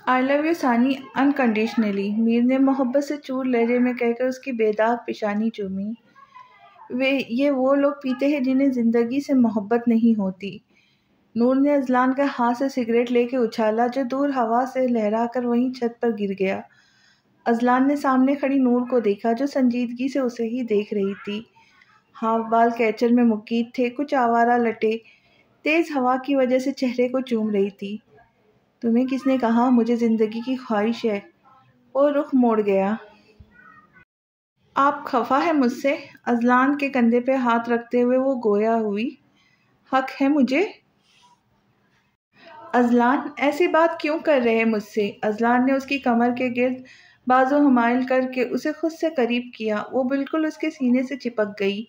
I love you ثانی unconditionally, میر نے محبت سے چور لہجے میں کہہ کر اس کی بے داغ پیشانی چومی۔ یہ وہ لوگ پیتے ہیں جنہیں زندگی سے محبت نہیں ہوتی۔ نور نے اذلان کا ہاتھ سے سگریٹ لے کے اچھالا جو دور ہوا سے لہرا کر وہیں چھت پر گر گیا۔ اذلان نے سامنے کھڑی نور کو دیکھا جو سنجیدگی سے اسے ہی دیکھ رہی تھی۔ ہاف بال کیچر میں مقید تھے، کچھ آوارہ لٹیں تیز ہوا کی وجہ سے چہرے کو چوم رہی تھی۔ تمہیں کس نے کہا مجھے زندگی کی خواہش ہے؟ وہ رخ موڑ گیا۔ آپ خفا ہے مجھ سے؟ اذلان کے کندھے پہ ہاتھ رکھتے ہوئے وہ گویا ہوئی۔ حق ہے مجھے؟ اذلان ایسی بات کیوں کر رہے مجھ سے؟ اذلان نے اس کی کمر کے گرد بازو حمائل کر کے اسے خود سے قریب کیا۔ وہ بالکل اس کے سینے سے چپک گئی۔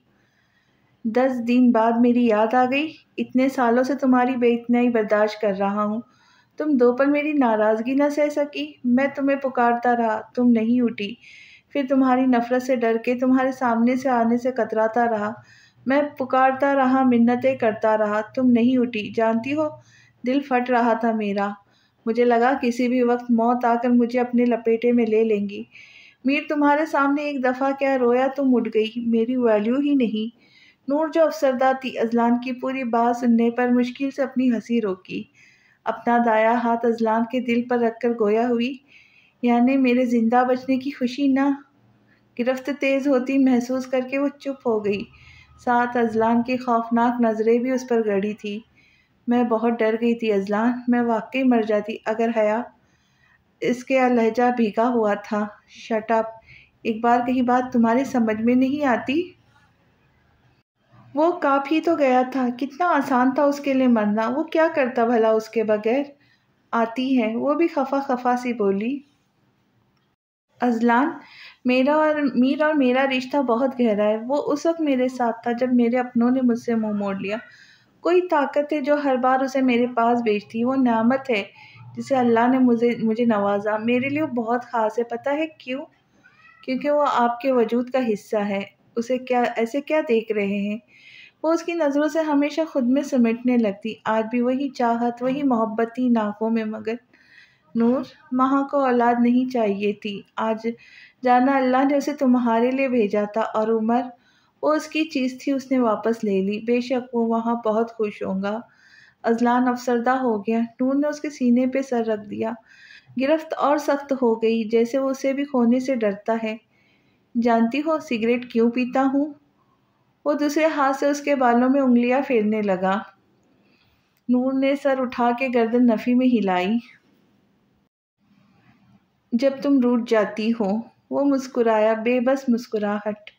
10 دن بعد میری یاد آ گئی۔ اتنے سالوں سے تمہاری بے اتنائی برداشت کر رہا ہوں، تم دو پل میری ناراضگی نہ سہ سکی۔ میں تمہیں پکارتا رہا، تم نہیں اٹھی۔ پھر تمہاری نفرت سے ڈر کے تمہارے سامنے سے آنے سے کتراتا رہا۔ میں پکارتا رہا، منتیں کرتا رہا، تم نہیں اٹھی۔ جانتی ہو دل پھٹ رہا تھا میرا، مجھے لگا کسی بھی وقت موت آ کر مجھے اپنے لپیٹے میں لے لیں گی۔ میر تمہارے سامنے ایک دفعہ کیا رویا، تم اٹھ گئی، میری ویلیو ہی نہیں۔ نور جو افسردہ تھی اذلان کی پوری بات سننے پر مشکل سے اپنی ہنسی روکی۔ اپنا دایاں ہاتھ اذلان کے دل پر رکھ کر گویا ہوئی، یعنی میرے زندہ بچنے کی خوشی نہ؟ گرفت تیز ہوتی محسوس کر کے وہ چپ ہو گئی، ساتھ اذلان کی خوفناک نظریں بھی اس پر گڑی تھی۔ میں بہت ڈر گئی تھی اذلان، میں واقعی مر جاتی اگر حیا۔ اس کے لہجہ بھیگا ہوا تھا۔ شٹ اپ، ایک بار کہی بات تمہارے سمجھ میں نہیں آتی؟ وہ کانپ ہی تو گیا تھا، کتنا آسان تھا اس کے لیے مرنا، وہ کیا کرتا بھلا اس کے بغیر؟ آتی ہے، وہ بھی خفا خفا سی بولی۔ اذلان، میر اور میرا رشتہ بہت گہرا ہے۔ وہ اس وقت میرے ساتھ تھا جب میرے اپنوں نے مجھ سے منہ موڑ لیا۔ کوئی طاقت ہے جو ہر بار اسے میرے پاس بھیجتی، وہ نعمت ہے جسے اللہ نے مجھے نوازا۔ میرے لیے وہ بہت خاص ہے، پتہ ہے کیوں؟ کیونکہ وہ آپ کے وجود کا حصہ ہے۔ اسے ایسے کیا دیکھ رہے ہیں؟ وہ اس کی نظروں سے ہمیشہ خود میں سمیٹنے لگتی۔ آج بھی وہی چاہت، وہی محبت تھی آنکھوں میں، مگر نور، ماں کو اولاد نہیں چاہیے تھی، آج جانا اللہ نے اسے تمہارے لیے بھیجا تھا، اور عمر وہ اس کی چیز تھی، اس نے واپس لے لی۔ بے شک وہ وہاں بہت خوش ہوگا۔ اذلان افسردہ ہو گیا۔ نور نے اس کے سینے پہ سر رکھ دیا۔ گرفت اور سخت ہو گئی، جیسے وہ اسے بھی کھونے سے ڈرتا ہے۔ جانتی ہو سگریٹ کیوں پیتا ہوں؟ وہ دوسرے ہاتھ سے اس کے بالوں میں انگلیاں پھیرنے لگا۔ نور نے سر اٹھا کے گردن نفی میں ہلائی۔ جب تم روٹھ جاتی ہو۔ وہ مسکرایا، بے بس مسکراہٹ۔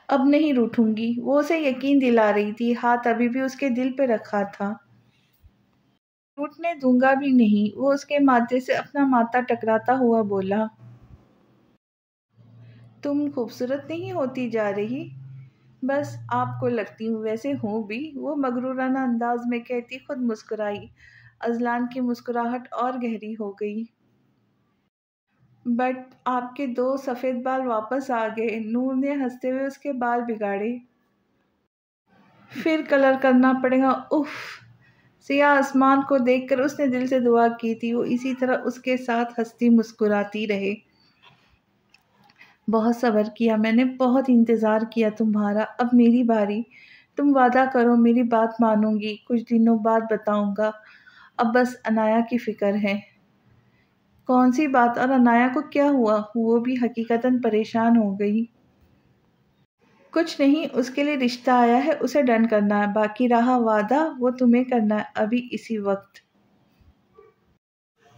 اب نہیں روٹھوں گی، وہ اسے یقین دلا رہی تھی، ہاتھ ابھی بھی اس کے دل پہ رکھا تھا۔ روٹھنے دوں گا بھی نہیں، وہ اس کے ماتھے سے اپنا ماتھا ٹکراتا ہوا بولا۔ تم خوبصورت نہیں ہوتی جا رہی، بس آپ کو لگتی ہوں، ویسے ہوں بھی، وہ مغرورانہ انداز میں کہتی خود مسکرائی۔ اذلان کی مسکراہٹ اور گہری ہو گئی۔ بٹ آپ کے 2 سفید بال واپس آ گئے۔ نور نے ہنستے ہوئے اس کے بال بگاڑے۔ پھر کلر کرنا پڑے گا، اف۔ سیاہ آسمان کو دیکھ کر اس نے دل سے دعا کی تھی وہ اسی طرح اس کے ساتھ ہنستی مسکراتی رہے۔ بہت صبر کیا میں نے، بہت انتظار کیا تمہارا، اب میری باری۔ تم وعدہ کرو میری بات مانوں گی، کچھ دنوں بعد بتاؤں گا، اب بس عنایا کی فکر ہے۔ کون سی بات؟ اور عنایا کو کیا ہوا؟ وہ بھی حقیقتاً پریشان ہو گئی۔ کچھ نہیں، اس کے لیے رشتہ آیا ہے، اسے ڈن کرنا ہے، باقی رہا وعدہ وہ تمہیں کرنا ہے، ابھی اسی وقت۔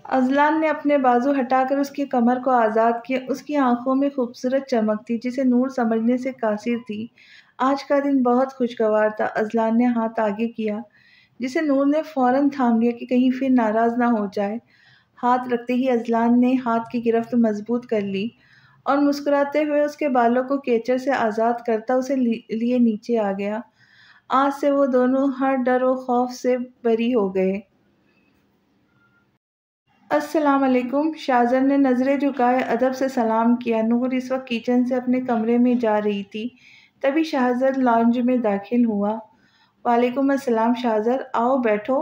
اذلان نے اپنے بازو ہٹا کر اس کی کمر کو آزاد کیا، اس کی آنکھوں میں خوبصورت چمک تھی جسے نور سمجھنے سے قاصر تھی۔ آج کا دن بہت خوشگوار تھا۔ اذلان نے ہاتھ آگے کیا جسے نور نے فوراً تھام لیا کہ کہیں پھر ناراض نہ ہو جائے۔ ہاتھ رکھتے ہی اذلان نے ہاتھ کی گرفت مضبوط کر لی اور مسکراتے ہوئے اس کے بالوں کو کیچر سے آزاد کرتا اسے لیے نیچے آ گیا۔ آج سے وہ دونوں ہر ڈر و خوف سے بری ہو گئے۔ السلام علیکم۔ شاہزر نے نظریں جھکائے ادب سے سلام کیا۔ نور اس وقت کچن سے اپنے کمرے میں جا رہی تھی، تبھی شاہزر لاؤنج میں داخل ہوا۔ وعلیکم السلام شاہزر، آؤ بیٹھو۔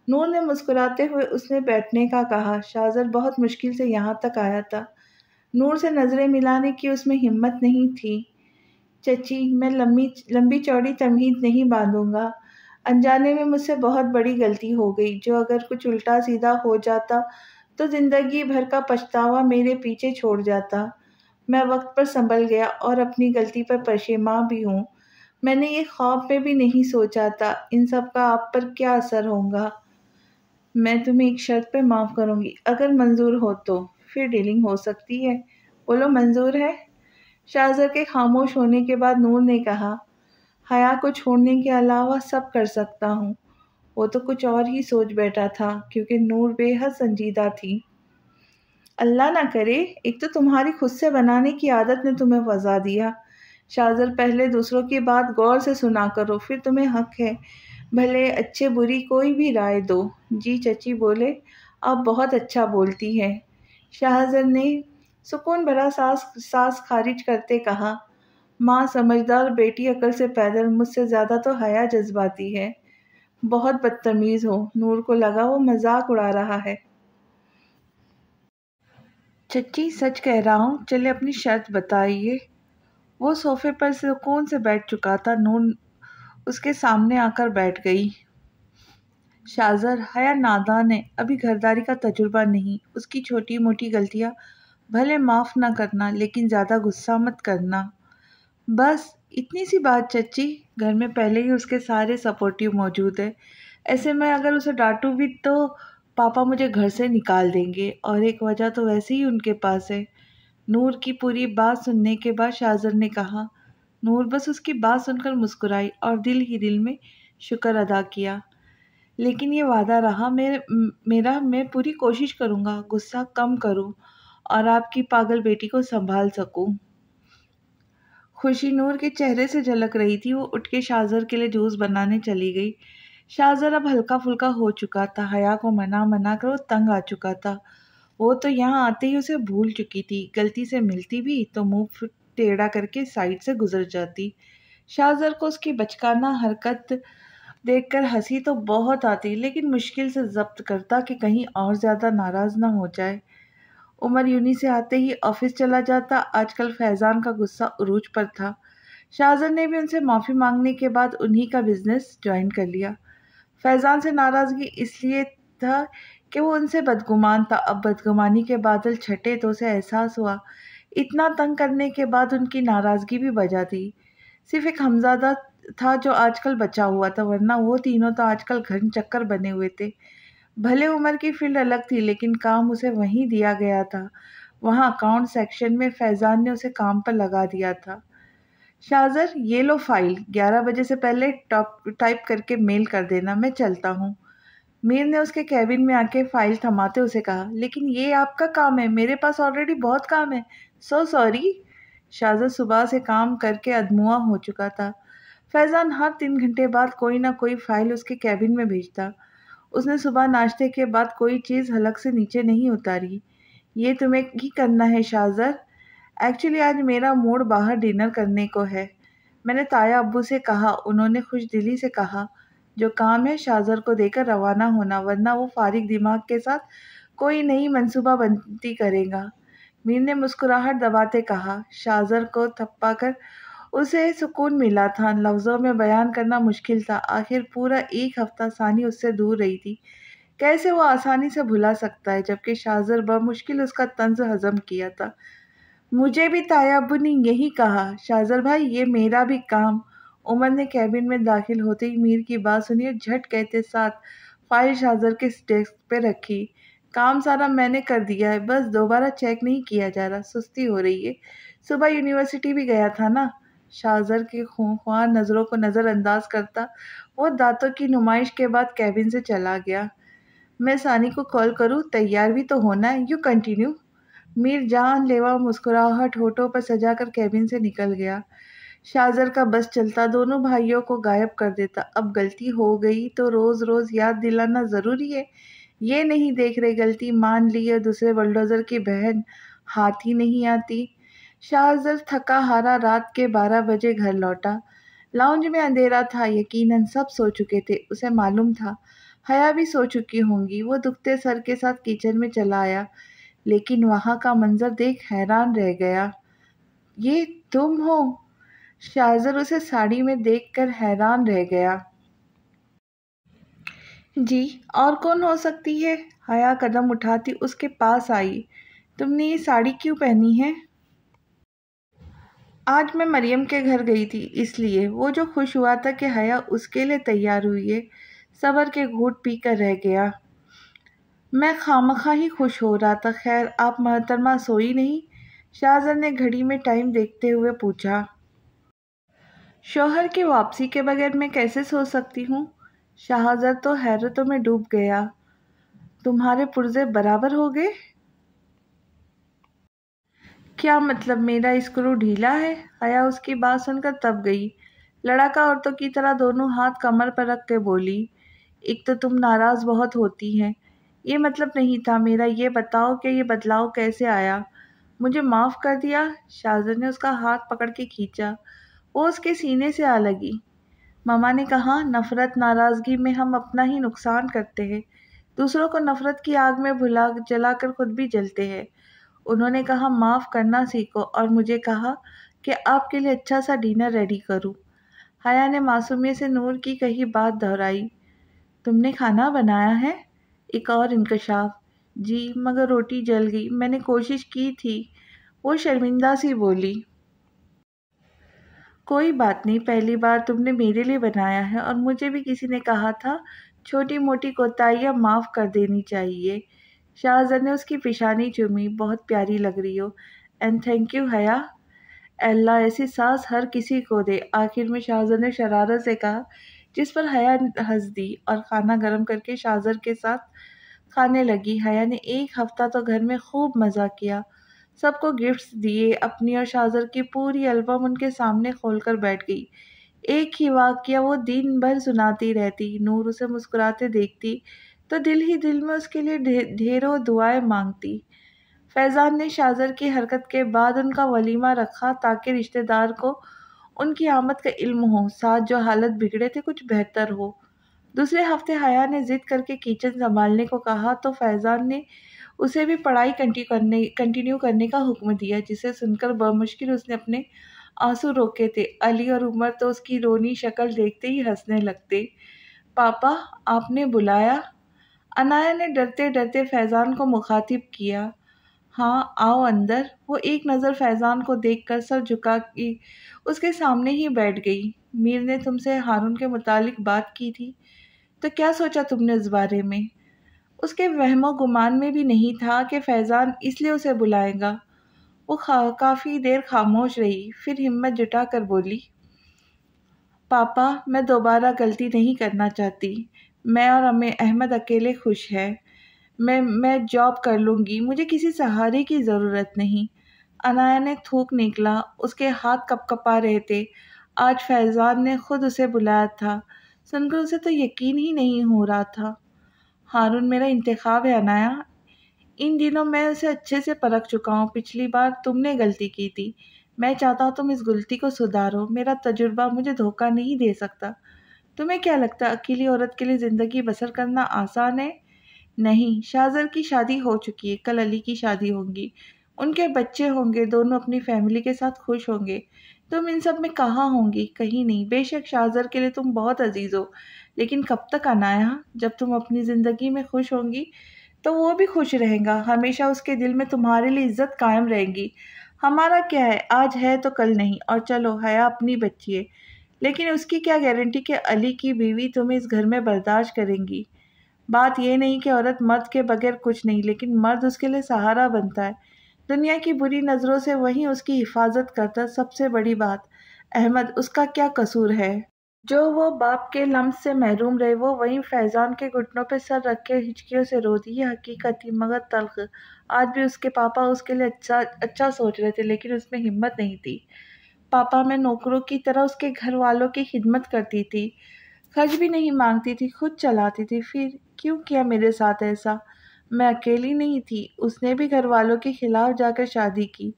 نور نے مسکراتے ہوئے اس نے بیٹھنے کا کہا۔ شاہزر بہت مشکل سے یہاں تک آیا تھا۔ نور سے نظریں ملانے کی اس میں ہمت نہیں تھی۔ چچی، میں لمبی چوڑی تمہید نہیں باندھوں گا۔ انجانے میں مجھ سے بہت بڑی غلطی ہو گئی، جو اگر کچھ الٹا سیدھا ہو جاتا تو زندگی بھر کا پچھتاوا میرے پیچھے چھوڑ جاتا۔ میں وقت پر سنبھل گیا اور اپنی غلطی پر پشیماں بھی ہوں۔ میں نے یہ خواب میں بھی نہیں سوچا تھا ان سب کا آپ پر کیا اثر ہوگا۔ میں تمہیں ایک شرط پہ معاف کروں گی، اگر منظور ہو تو پھر ڈیلنگ ہو سکتی ہے۔ بولو، منظور ہے؟ شاہزر کے خاموش ہونے کے بعد نور نے کہا، حیا کو چھوڑنے کے علاوہ سب کر سکتا ہوں۔ وہ تو کچھ اور ہی سوچ بیٹھا تھا کیونکہ نور بے حد سنجیدہ تھی۔ اللہ نہ کرے، ایک تو تمہاری خود سے بنانے کی عادت نے تمہیں فضا دیا۔ شاہزر، پہلے دوسروں کی بات غور سے سنا کرو، پھر تمہیں حق ہے بھلے اچھے بری کوئی بھی رائے دو۔ جی چچی بولے، آپ بہت اچھا بولتی ہے۔ شاہزر نے سکون بھرا سانس خارج کرتے کہا، ماں سمجھدار بیٹی عقل سے پیدل، مجھ سے زیادہ تو حیا جذباتی ہے۔ بہت بدتمیز ہو۔ نور کو لگا وہ مذاق اڑا رہا ہے۔ چچی سچ کہہ رہا ہوں، چلے اپنی شرط بتائیے۔ وہ صوفے پر سکون سے بیٹھ چکا تھا۔ نور اس کے سامنے آ کر بیٹھ گئی۔ شاہزر، حیا نادان ہے، ابھی گھرداری کا تجربہ نہیں۔ اس کی چھوٹی موٹی غلطیاں بھلے معاف نہ کرنا، لیکن زیادہ غصہ مت کرنا۔ بس اتنی سی بات چچی۔ گھر میں پہلے ہی اس کے سارے سپورٹیو موجود ہے، ایسے میں اگر اسے ڈانٹوں بھی تو پاپا مجھے گھر سے نکال دیں گے، اور ایک وجہ تو ویسے ہی ان کے پاس ہے۔ نور کی پوری بات سننے کے بعد شاہزر نے کہا۔ نور بس اس کی بات سن کر مسکرائی اور دل ہی دل میں شکر ادا کیا۔ لیکن یہ وعدہ رہا میرا، میں پوری کوشش کروں گا غصہ کم کروں اور آپ کی پاگل بیٹی کو سنبھال سکوں۔ خوشی نور کے چہرے سے جھلک رہی تھی۔ وہ اٹھ کے شاہزر کے لیے جوس بنانے چلی گئی۔ شاہزر اب ہلکا پھلکا ہو چکا تھا۔ حیا کو منا کر وہ تنگ آ چکا تھا۔ وہ تو یہاں آتے ہی اسے بھول چکی تھی۔ غلطی سے ملتی بھی تو منہ ٹیڑھا کر کے سائڈ سے گزر جاتی۔ شاہزر کو اس کی بچکانہ حرکت دیکھ کر ہنسی تو بہت آتی، لیکن مشکل سے ضبط کرتا کہ کہیں اور زیادہ ناراض نہ ہو جائے۔ عمر یونی سے آتے ہی آفس چلا جاتا۔ آج کل فیضان کا غصہ عروج پر تھا۔ شاہزر نے بھی ان سے معافی مانگنے کے بعد انہی کا بزنس جوائن کر لیا۔ فیضان سے ناراضگی اس لیے تھا کہ وہ ان سے بدگمان تھا۔ اب بدگمانی کے بادل چھٹے تو اسے احساس ہوا اتنا تنگ کرنے کے بعد ان کی ناراضگی بھی وجہ تھی۔ صرف ایک حمزادہ تھا جو آج کل بچا ہوا تھا، ورنہ وہ تینوں تو آج کل گھن چکر بنے ہوئے تھے۔ بھلے عمر کی فیلڈ الگ تھی، لیکن کام اسے وہیں دیا گیا تھا۔ وہاں اکاؤنٹ سیکشن میں فیضان نے اسے کام پر لگا دیا تھا۔ شاہزر، یہ لو فائل، 11 بجے سے پہلے ٹائپ کر کے میل کر دینا، میں چلتا ہوں۔ میر نے اس کے کیبن میں آ کے فائل تھماتے اسے کہا، لیکن یہ آپ کا کام ہے، میرے پاس آلریڈی بہت کام ہے، سو سوری۔ شاہزر صبح سے کام کر کے ادموا ہو چکا تھا۔ فیضان ہر 3 گھنٹے بعد کوئی نہ کوئی فائل اس کے کیبن میں بھیجتا۔ اس نے صبح ناشتے کے بعد کوئی چیز حلق سے نیچے نہیں اتاری۔ یہ تمہیں ہی کرنا ہے شاہزر؟ ایکچولی آج میرا موڈ باہر ڈنر کرنے کو ہے۔ میں نے تایا ابو سے کہا، انہوں نے خوش دلی سے کہا جو کام ہے شاہزر کو دے کر روانہ ہونا، ورنہ وہ فارغ دماغ کے ساتھ کوئی نئی منصوبہ بندی کرے گا۔ میر نے مسکراہٹ دباتے کہا۔ شاہزر کو تھپا کر اسے سکون ملا تھا، لفظوں میں بیان کرنا مشکل تھا۔ آخر پورا 1 ہفتہ ثانی اس سے دور رہی تھی، کیسے وہ آسانی سے بھلا سکتا ہے، جبکہ شاہزر بمشکل اس کا طنز ہضم کیا تھا۔ مجھے بھی تایا ابو نے یہی کہا۔ شاہزر بھائی، یہ میرا بھی کام۔ عمر نے کیبن میں داخل ہوتے ہی میر کی بات سنی اور جھٹ کہتے ساتھ فائل شاہزر کے ڈیسک پہ رکھی۔ کام سارا میں نے کر دیا ہے، بس دوبارہ چیک نہیں کیا جا رہا، سستی ہو رہی ہے۔ صبح یونیورسٹی بھی گیا تھا نا؟ شاہزر کی خونخوار نظروں کو نظر انداز کرتا وہ دانتوں کی نمائش کے بعد کیبن سے چلا گیا۔ میں ثانی کو کال کروں؟ تیار بھی تو ہونا ہے، یو کنٹینیو۔ میر جان لیوا مسکراہٹ ہونٹوں پر سجا کر کیبن سے نکل گیا۔ شاہزر کا بس چلتا دونوں بھائیوں کو غائب کر دیتا۔ اب غلطی ہو گئی تو روز روز یاد دلانا ضروری ہے؟ یہ نہیں دیکھ رہے غلطی مان لی ہے، دوسرے بلڈوزر کی بہن ہاتھ ہی نہیں آتی۔ شاہزر تھکا ہارا رات کے 12 بجے گھر لوٹا۔ لاؤنج میں اندھیرا تھا، یقیناً سب سو چکے تھے۔ اسے معلوم تھا حیا بھی سو چکی ہوں گی۔ وہ دکھتے سر کے ساتھ کچن میں چلا آیا، لیکن وہاں کا منظر دیکھ حیران رہ گیا۔ یہ تم ہو؟ شاہزر اسے ساڑی میں دیکھ کر حیران رہ گیا۔ جی، اور کون ہو سکتی ہے؟ حیا قدم اٹھاتی اس کے پاس آئی۔ تم نے یہ ساڑی کیوں پہنی ہے؟ آج میں مریم کے گھر گئی تھی، اس لیے۔ وہ جو خوش ہوا تھا کہ حیا اس کے لیے تیار ہوئی ہے، صبر کے گھونٹ پی کر رہ گیا۔ میں خواہ ہی خوش ہو رہا تھا۔ خیر، آپ محترمہ سوئی نہیں؟ شاہزر نے گھڑی میں ٹائم دیکھتے ہوئے پوچھا۔ شوہر کی واپسی کے بغیر میں کیسے سو سکتی ہوں؟ شاہزر تو حیرتوں میں ڈوب گیا۔ تمہارے پرزے برابر ہو گئے؟ کیا مطلب میرا اسکرو ڈھیلا ہے؟ حیا اس کی بات سن کر تب گئی۔ لڑکا عورتوں کی طرح دونوں ہاتھ کمر پر رکھ کے بولی، ایک تو تم ناراض بہت ہوتی ہیں۔ یہ مطلب نہیں تھا میرا۔ یہ بتاؤ کہ یہ بدلاؤ کیسے آیا؟ مجھے معاف کر دیا؟ شاہزر نے اس کا ہاتھ پکڑ کے کھینچا۔ وہ اس کے سینے سے آ لگی۔ ماما نے کہا، نفرت ناراضگی میں ہم اپنا ہی نقصان کرتے ہیں، دوسروں کو نفرت کی آگ میں جلا کر خود بھی جلتے ہیں۔ انہوں نے کہا معاف کرنا سیکھو، اور مجھے کہا کہ آپ کے لیے اچھا سا ڈنر ریڈی کروں۔ حیا نے معصومیت سے نور کی کہی بات دہرائی۔ تم نے کھانا بنایا ہے؟ ایک اور انکشاف۔ جی، مگر روٹی جل گئی۔ میں نے کوشش کی تھی، وہ شرمندہ سی بولی۔ کوئی بات نہیں، پہلی بار تم نے میرے لیے بنایا ہے، اور مجھے بھی کسی نے کہا تھا چھوٹی موٹی کوتاہیاں معاف کر دینی چاہیے۔ شاہزر نے اس کی پیشانی چومی۔ بہت پیاری لگ رہی ہو۔ اینڈ تھینک یو حیا۔ اللہ ایسی ساس ہر کسی کو دے، آخر میں شاہزر نے شرارت سے کہا، جس پر حیا ہنس دی اور کھانا گرم کر کے شاہزر کے ساتھ کھانے لگی۔ حیا نے ایک ہفتہ تو گھر میں خوب مزہ کیا، سب کو گفٹس دیے، اپنی اور شاہزر کی پوری البم ان کے سامنے کھول کر بیٹھ گئی۔ ایک ہی واقعہ وہ دن بھر سناتی رہتی۔ نور اسے مسکراتے دیکھتی تو دل ہی دل میں اس کے لیے ڈھیروں دعائیں مانگتی۔ فیضان نے شاہزر کی حرکت کے بعد ان کا ولیمہ رکھا تاکہ رشتہ دار کو ان کی آمد کا علم ہو، ساتھ جو حالت بگڑے تھے کچھ بہتر ہو۔ دوسرے ہفتے حیا نے ضد کر کے کچن سنبھالنے کو کہا تو فیضان نے اسے بھی پڑھائی کنٹینیو کرنے کا حکم دیا، جسے سن کر بمشکل اس نے اپنے آنسو روکے تھے۔ علی اور عمر تو اس کی رونی شکل دیکھتے ہی ہنسنے لگتے۔ پاپا، آپ نے بلایا؟ عنایا نے ڈرتے ڈرتے فیضان کو مخاطب کیا۔ ہاں، آؤ اندر۔ وہ ایک نظر فیضان کو دیکھ کر سر جھکا کے اس کے سامنے ہی بیٹھ گئی۔ میر نے تم سے ہارون کے متعلق بات کی تھی، تو کیا سوچا تم نے اس بارے میں؟ اس کے وہم و گمان میں بھی نہیں تھا کہ فیضان اس لیے اسے بلائے گا۔ وہ کافی دیر خاموش رہی، پھر ہمت جٹا کر بولی، پاپا، میں دوبارہ غلطی نہیں کرنا چاہتی۔ میں اور احمد اکیلے خوش ہیں۔ میں جاب کر لوں گی، مجھے کسی سہارے کی ضرورت نہیں۔ عنایا نے تھوک نکلا، اس کے ہاتھ کپ کپا رہے تھے۔ آج فیضان نے خود اسے بلایا تھا، سن کر اسے تو یقین ہی نہیں ہو رہا تھا۔ ہارون میرا انتخاب ہے عنایا۔ ان دنوں میں اسے اچھے سے پرکھ چکا ہوں۔ پچھلی بار تم نے غلطی کی تھی، میں چاہتا ہوں تم اس غلطی کو سدھارو۔ میرا تجربہ مجھے دھوکہ نہیں دے سکتا۔ تمہیں کیا لگتا ہے اکیلی عورت کے لیے زندگی بسر کرنا آسان ہے؟ نہیں، شاہزر کی شادی ہو چکی ہے، کل علی کی شادی ہوگی، ان کے بچے ہوں گے، دونوں اپنی فیملی کے ساتھ خوش ہوں گے۔ تم ان سب میں کہاں ہوں گی؟ کہیں نہیں۔ بے شک شاہزر کے لیے تم بہت عزیز ہو، لیکن کب تک عنایا؟ جب تم اپنی زندگی میں خوش ہوں گی تو وہ بھی خوش رہے گا، ہمیشہ اس کے دل میں تمہارے لیے عزت قائم رہے گی۔ ہمارا کیا ہے، آج ہے تو کل نہیں۔ اور چلو، حیا اپنی بچی ہے، لیکن اس کی کیا گارنٹی کہ علی کی بیوی تمہیں اس گھر میں برداشت کریں گی؟ بات یہ نہیں کہ عورت مرد کے بغیر کچھ نہیں، لیکن مرد اس کے لیے سہارا بنتا ہے، دنیا کی بری نظروں سے وہیں اس کی حفاظت کرتا ہے۔ سب سے بڑی بات، احمد، اس کا کیا قصور ہے جو وہ باپ کے لمس سے محروم رہے؟ وہ وہیں فیضان کے گھٹنوں پہ سر رکھ کے ہچکیوں سے روتی۔ یہ حقیقت تھی، مگر تلخ۔ آج بھی اس کے پاپا اس کے لیے اچھا سوچ رہے تھے، لیکن اس میں ہمت نہیں تھی۔ پاپا، میں نوکروں کی طرح اس کے گھر والوں کی خدمت کرتی تھی، خرچ بھی نہیں مانگتی تھی، خود چلاتی تھی۔ پھر کیوں کیا میرے ساتھ ایسا؟ میں اکیلی نہیں تھی، اس نے بھی گھر والوں کے خلاف جا کر شادی کی۔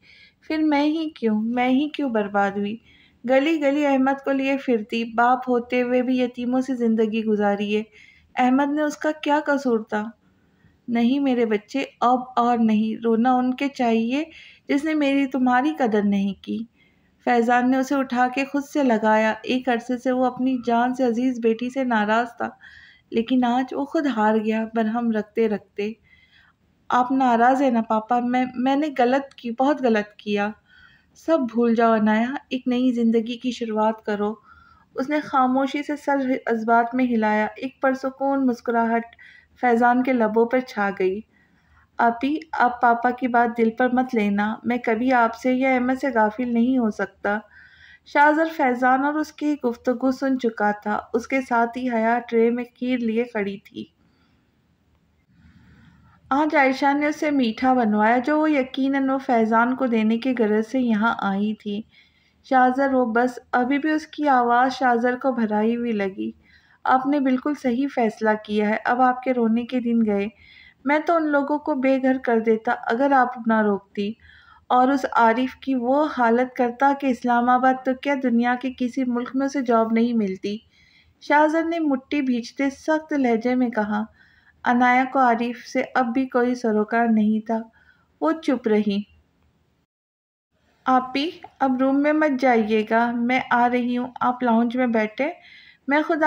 پھر میں ہی کیوں برباد ہوئی؟ گلی گلی احمد کو لیے پھرتی، باپ ہوتے ہوئے بھی یتیموں سے زندگی گزاری ہے۔ احمد نے اس کا کیا قصور تھا؟ نہیں میرے بچے، اب اور نہیں رونا ان کے چاہیے جس نے میری تمہاری قدر نہیں کی۔ فیضان نے اسے اٹھا کے خود سے لگایا۔ ایک عرصے سے وہ اپنی جان سے عزیز بیٹی سے ناراض تھا، لیکن آج وہ خود ہار گیا برہم رکھتے رکھتے۔ آپ ناراض ہیں نا پاپا؟ میں نے بہت غلط کیا۔ سب بھول جاؤ عنایا، ایک نئی زندگی کی شروعات کرو۔ اس نے خاموشی سے سر اثبات میں ہلایا۔ ایک پرسکون مسکراہٹ فیضان کے لبوں پر چھا گئی۔ آپی، آپ پاپا کی بات دل پر مت لینا، میں کبھی آپ سے یا احمد سے غافل نہیں ہو سکتا۔ شاہزر فیضان اور اس کی گفتگو سن چکا تھا۔ اس کے ساتھ ہی حیا ٹرے میں کھیر لیے کھڑی تھی۔ آج عائشہ نے اسے میٹھا بنوایا جو وہ یقیناً وہ فیضان کو دینے کی غرض سے یہاں آئی تھی۔ شاہزر وہ بس، ابھی بھی اس کی آواز شاہزر کو بھرائی ہوئی لگی۔ آپ نے بالکل صحیح فیصلہ کیا ہے، اب آپ کے رونے کے دن گئے۔ میں تو ان لوگوں کو بے گھر کر دیتا اگر آپ نہ روکتی، اور اس عارف کی وہ حالت کرتا کہ اسلام آباد تو کیا دنیا کے کسی ملک میں اسے جاب نہیں ملتی۔ شاہزر نے مٹھی بھینچتے سخت لہجے میں کہا۔ عنایا کو عارف سے اب بھی کوئی سروکار نہیں تھا۔ وہ چپ رہی۔ آپی، اب روم میں مت جائیے گا، میں آ رہی ہوں، آپ لاؤنج میں بیٹھے، میں خود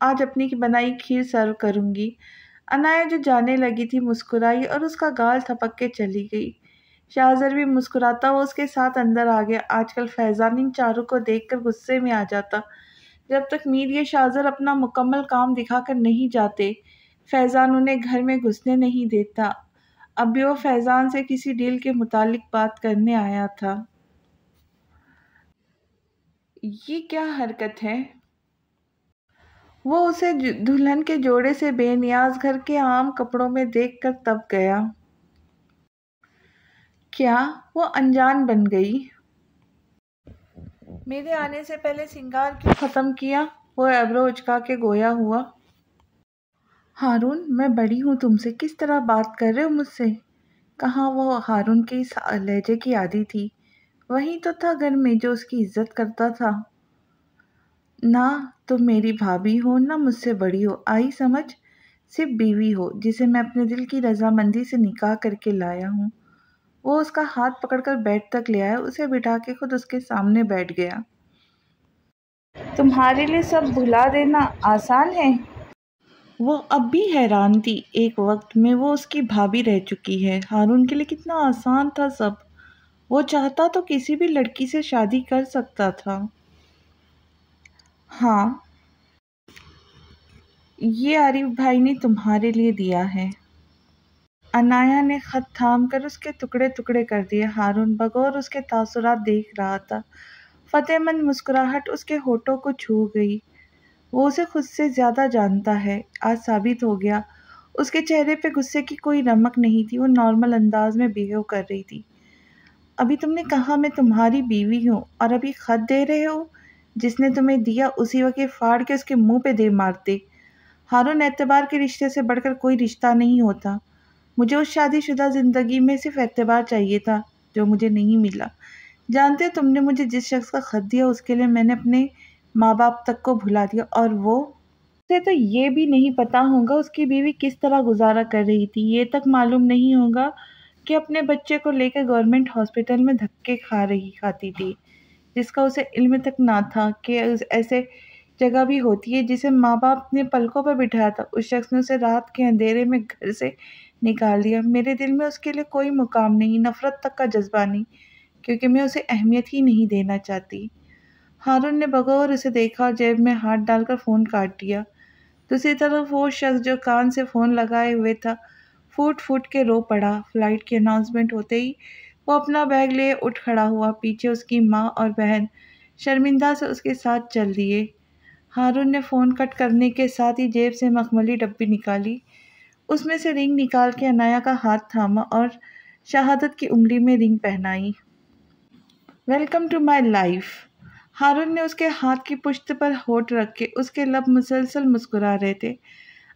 آج اپنی بنائی کھیر سرو کروں گی۔ عنایا جو جانے لگی تھی مسکرائی اور اس کا گال تھپک کے چلی گئی۔ شاہزر بھی مسکراتا وہ اس کے ساتھ اندر آ گیا۔ آج کل فیضان ان چاروں کو دیکھ کر غصے میں آ جاتا۔ جب تک میر یہ شاہزر اپنا مکمل کام دکھا کر نہیں جاتے، فیضان انہیں گھر میں گھسنے نہیں دیتا۔ اب بھی وہ فیضان سے کسی ڈیل کے متعلق بات کرنے آیا تھا۔ یہ کیا حرکت ہے؟ وہ اسے دلہن کے جوڑے سے بے نیاز گھر کے عام کپڑوں میں دیکھ کر تب گیا۔ کیا وہ انجان بن گئی؟ میرے آنے سے پہلے سنگار کیوں ختم کیا؟ وہ ایبرو اچکا کے گویا ہوا۔ ہارون، میں بڑی ہوں تم سے، کس طرح بات کر رہے ہو مجھ سے؟ کہاں وہ ہارون کے اس لہجے کی عادی تھی؟ وہی تو تھا گھر میں جو اس کی عزت کرتا تھا۔ نہ تم میری بھابھی ہو، نہ مجھ سے بڑی ہو، آئی سمجھ؟ صرف بیوی ہو جسے میں اپنے دل کی رضامندی سے نکاح کر کے لایا ہوں۔ وہ اس کا ہاتھ پکڑ کر بیڈ تک لے آیا، اسے بٹھا کے خود اس کے سامنے بیٹھ گیا۔ تمہارے لیے سب بھلا دینا آسان ہے؟ وہ اب بھی حیران تھی۔ ایک وقت میں وہ اس کی بھابھی رہ چکی ہے۔ ہارون کے لیے کتنا آسان تھا سب۔ وہ چاہتا تو کسی بھی لڑکی سے شادی کر سکتا تھا۔ ہاں، یہ عارف بھائی نے تمہارے لیے دیا ہے۔ عنایا نے خط تھام کر اس کے ٹکڑے ٹکڑے کر دیے۔ ہارون بغور اس کے تاثرات دیکھ رہا تھا۔ فتح مند مسکراہٹ اس کے ہونٹوں کو چھو گئی۔ وہ اسے خود سے زیادہ جانتا ہے، آج ثابت ہو گیا۔ اس کے چہرے پہ غصے کی کوئی رمق نہیں تھی، وہ نارمل انداز میں بیہیو کر رہی تھی۔ ابھی تم نے کہا میں تمہاری بیوی ہوں، اور ابھی خط دے رہے ہو؟ جس نے تمہیں دیا اسی وقت پھاڑ کے اس کے منہ پہ دے مارتے۔ ہارون، اعتبار کے رشتے سے بڑھ کر کوئی رشتہ نہیں ہوتا۔ مجھے اس شادی شدہ زندگی میں صرف اعتبار چاہیے تھا جو مجھے نہیں ملا۔ جانتے ہو تم نے مجھے جس شخص کا خط دیا اس کے لیے میں نے اپنے ماں باپ تک کو بھلا دیا، اور وہ اسے تو یہ بھی نہیں پتا ہوگا اس کی بیوی کس طرح گزارا کر رہی تھی، یہ تک معلوم نہیں ہوگا کہ اپنے بچے کو لے کر گورنمنٹ ہاسپٹل میں دھکے کھاتی تھی، جس کا اسے علم تک نہ تھا کہ ایسے جگہ بھی ہوتی ہے جسے ماں باپ نے پلکوں پر بٹھایا تھا۔ اس شخص نے اسے رات کے اندھیرے میں گھر سے نکال دیا۔ میرے دل میں اس کے لیے کوئی مقام نہیں، نفرت تک کا جذبہ نہیں، کیونکہ میں اسے اہمیت ہی نہیں دینا چاہتی۔ ہارون نے بغور اسے دیکھا اور جیب میں ہاتھ ڈال کر فون کاٹ دیا۔ دوسری طرف وہ شخص جو کان سے فون لگائے ہوئے تھا پھوٹ پھوٹ کے رو پڑا۔ فلائٹ کی اناؤنسمنٹ ہوتے ہی وہ اپنا بیگ لے اٹھ کھڑا ہوا۔ پیچھے اس کی ماں اور بہن شرمندہ سے اس کے ساتھ چل دیے۔ ہارون نے فون کٹ کرنے کے ساتھ ہی جیب سے مخملی ڈبی نکالی، اس میں سے رنگ نکال کے عنایا کا ہاتھ تھاما اور شہادت کی انگلی میں رنگ پہنائی۔ Welcome to my life. Haroon نے اس کے ہاتھ کی پشت پر ہونٹ رکھے، اس کے لب مسلسل مسکرا رہے تھے۔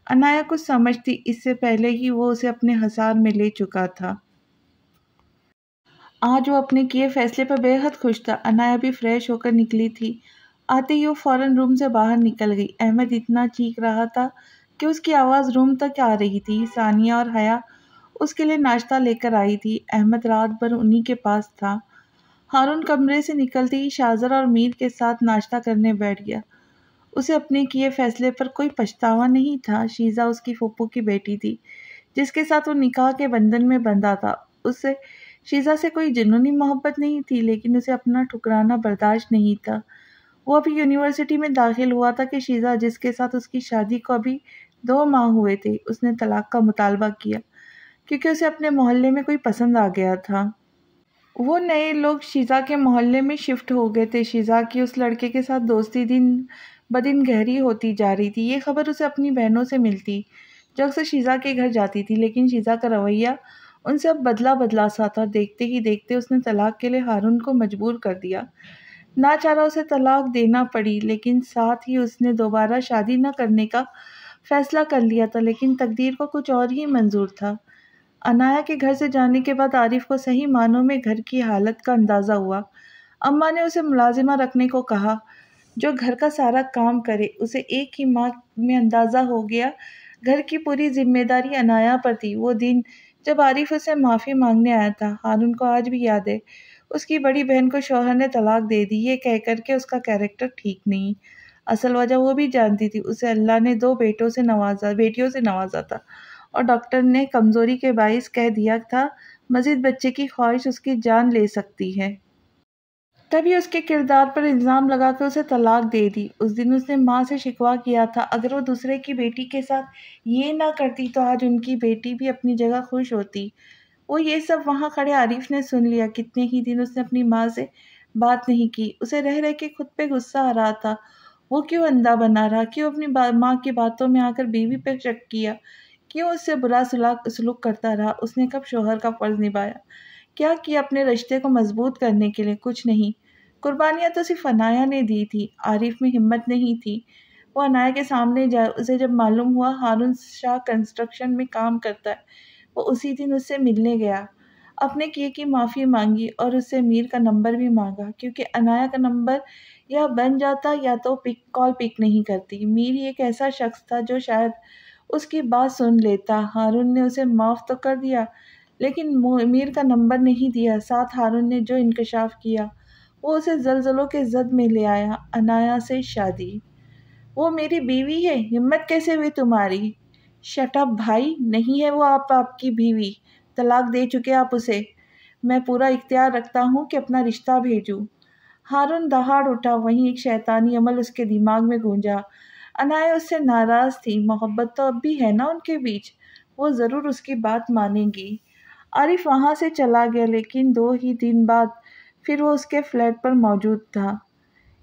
عنایا کچھ سمجھتی اس سے پہلے ہی وہ اسے اپنے حصار میں لے چکا تھا۔ آج وہ اپنے کیے فیصلے پر بے حد خوش تھا۔ عنایا بھی فریش ہو کر نکلی تھی۔ آتے ہی وہ فوراً روم سے باہر نکل گئی۔ احمد اتنا چیخ رہا تھا کہ اس کی آواز روم تک آ رہی تھی۔ ثانیہ اور حیا اس کے لیے ناشتہ لے کر آئی تھی۔ احمد رات بھر انہی کے پاس تھا۔ ہارون کمرے سے نکلتے ہی شاہزرہ اور میر کے ساتھ ناشتہ کرنے بیٹھ گیا۔ اسے اپنے کیے فیصلے پر کوئی پچھتاوا نہیں تھا۔ شیزہ اس کی پھوپھو کی بیٹی تھی جس کے ساتھ وہ نکاح کے بندھن میں بندھا تھا۔ اسے شیزہ سے کوئی جنونی محبت نہیں تھی، لیکن اسے اپنا ٹھکرانا برداشت نہیں تھا۔ وہ ابھی یونیورسٹی میں داخل ہوا تھا کہ شیزہ، جس کے ساتھ اس کی شادی کو ابھی 2 ماہ ہوئے تھے، اس نے طلاق کا مطالبہ کیا کیونکہ اسے اپنے محلے میں کوئی پسند آ گیا تھا۔ وہ نئے لوگ شیزہ کے محلے میں شفٹ ہو گئے تھے۔ شیزہ کی اس لڑکے کے ساتھ دوستی دن بدن گہری ہوتی جا رہی تھی۔ یہ خبر اسے اپنی بہنوں سے ملتی جو اکثر شیزہ کے گھر جاتی تھی، لیکن شیزہ کا رویہ ان سے اب بدلا بدلا سا تھا۔ دیکھتے ہی دیکھتے اس نے طلاق کے لیے ہارون کو مجبور کر دیا۔ ناچارہ اسے طلاق دینا پڑی، لیکن ساتھ ہی اس نے دوبارہ شادی نہ کرنے کا فیصلہ کر لیا تھا۔ لیکن تقدیر کو کچھ اور ہی منظور تھا۔ عنایہ کے گھر سے جانے کے بعد عارف کو صحیح معنوں میں گھر کی حالت کا اندازہ ہوا۔ اماں نے اسے ملازمہ رکھنے کو کہا جو گھر کا سارا کام کرے۔ اسے ایک ہی ماہ میں اندازہ ہو گیا گھر کی پوری ذمہ داری عنایہ پر تھی۔ وہ دن جب عارف اسے معافی مانگنے آیا تھا، ہارون کو آج بھی یاد ہے۔ اس کی بڑی بہن کو شوہر نے طلاق دے دی، یہ کہہ کر کہ اس کا کیریکٹر ٹھیک نہیں۔ اصل وجہ وہ بھی جانتی تھی، اسے اللہ نے 2 بیٹیوں سے نوازا تھا اور ڈاکٹر نے کمزوری کے باعث کہہ دیا تھا مزید بچے کی خواہش اس کی جان لے سکتی ہے۔ تبھی اس کے کردار پر الزام لگا کے اسے طلاق دے دی۔ اس دن اس نے ماں سے شکوہ کیا تھا، اگر وہ دوسرے کی بیٹی کے ساتھ یہ نہ کرتی تو آج ان کی بیٹی بھی اپنی جگہ خوش ہوتی۔ وہ یہ سب وہاں کھڑے عارف نے سن لیا۔ کتنے ہی دن اس نے اپنی ماں سے بات نہیں کی۔ اسے رہ رہ کے خود پہ غصہ آ رہا تھا۔ وہ کیوں اندھا بنا رہا، کیوں اپنی ماں کی باتوں میں آ کر بیوی پہ شک کیا، کیوں اس سے برا سلوک کرتا رہا۔ اس نے کب شوہر کا فرض نبھایا، کیا کیا اپنے رشتے کو مضبوط کرنے کے لیے؟ کچھ نہیں۔ قربانیاں تو صرف عنایہ نے دی تھی، عارف میں ہمت نہیں تھی۔ وہ عنایہ کے سامنے جائے۔ اسے جب معلوم ہوا ہارون شاہ کنسٹرکشن میں کام کرتا ہے، وہ اسی دن اس سے ملنے گیا، اپنے کیے کی معافی مانگی اور اس سے میر کا نمبر بھی مانگا، کیونکہ عنایہ کا نمبر یا بن جاتا یا تو کال پک نہیں کرتی۔ میر ہی ایک ایسا شخص تھا جو شاید اس کی بات سن لیتا۔ ہارون نے اسے معاف تو کر دیا، لیکن میر کا نمبر نہیں دیا۔ ساتھ ہارون نے جو انکشاف کیا وہ اسے زلزلوں کے زد میں لے آیا۔ عنایہ سے شادی؟ وہ میری بیوی ہے، ہمت کیسے ہوئی تمہاری؟ شٹ اپ بھائی، نہیں ہے وہ آپ کی بیوی، طلاق دے چکے آپ اسے۔ میں پورا اختیار رکھتا ہوں کہ اپنا رشتہ بھیجوں۔ ہارون دہاڑ اٹھا۔ وہیں ایک شیطانی عمل اس کے دماغ میں گونجا۔ عنایہ اس سے ناراض تھی، محبت تو اب بھی ہے نا ان کے بیچ، وہ ضرور اس کی بات مانیں گی۔ عارف وہاں سے چلا گیا، لیکن 2 ہی دن بعد پھر وہ اس کے فلیٹ پر موجود تھا۔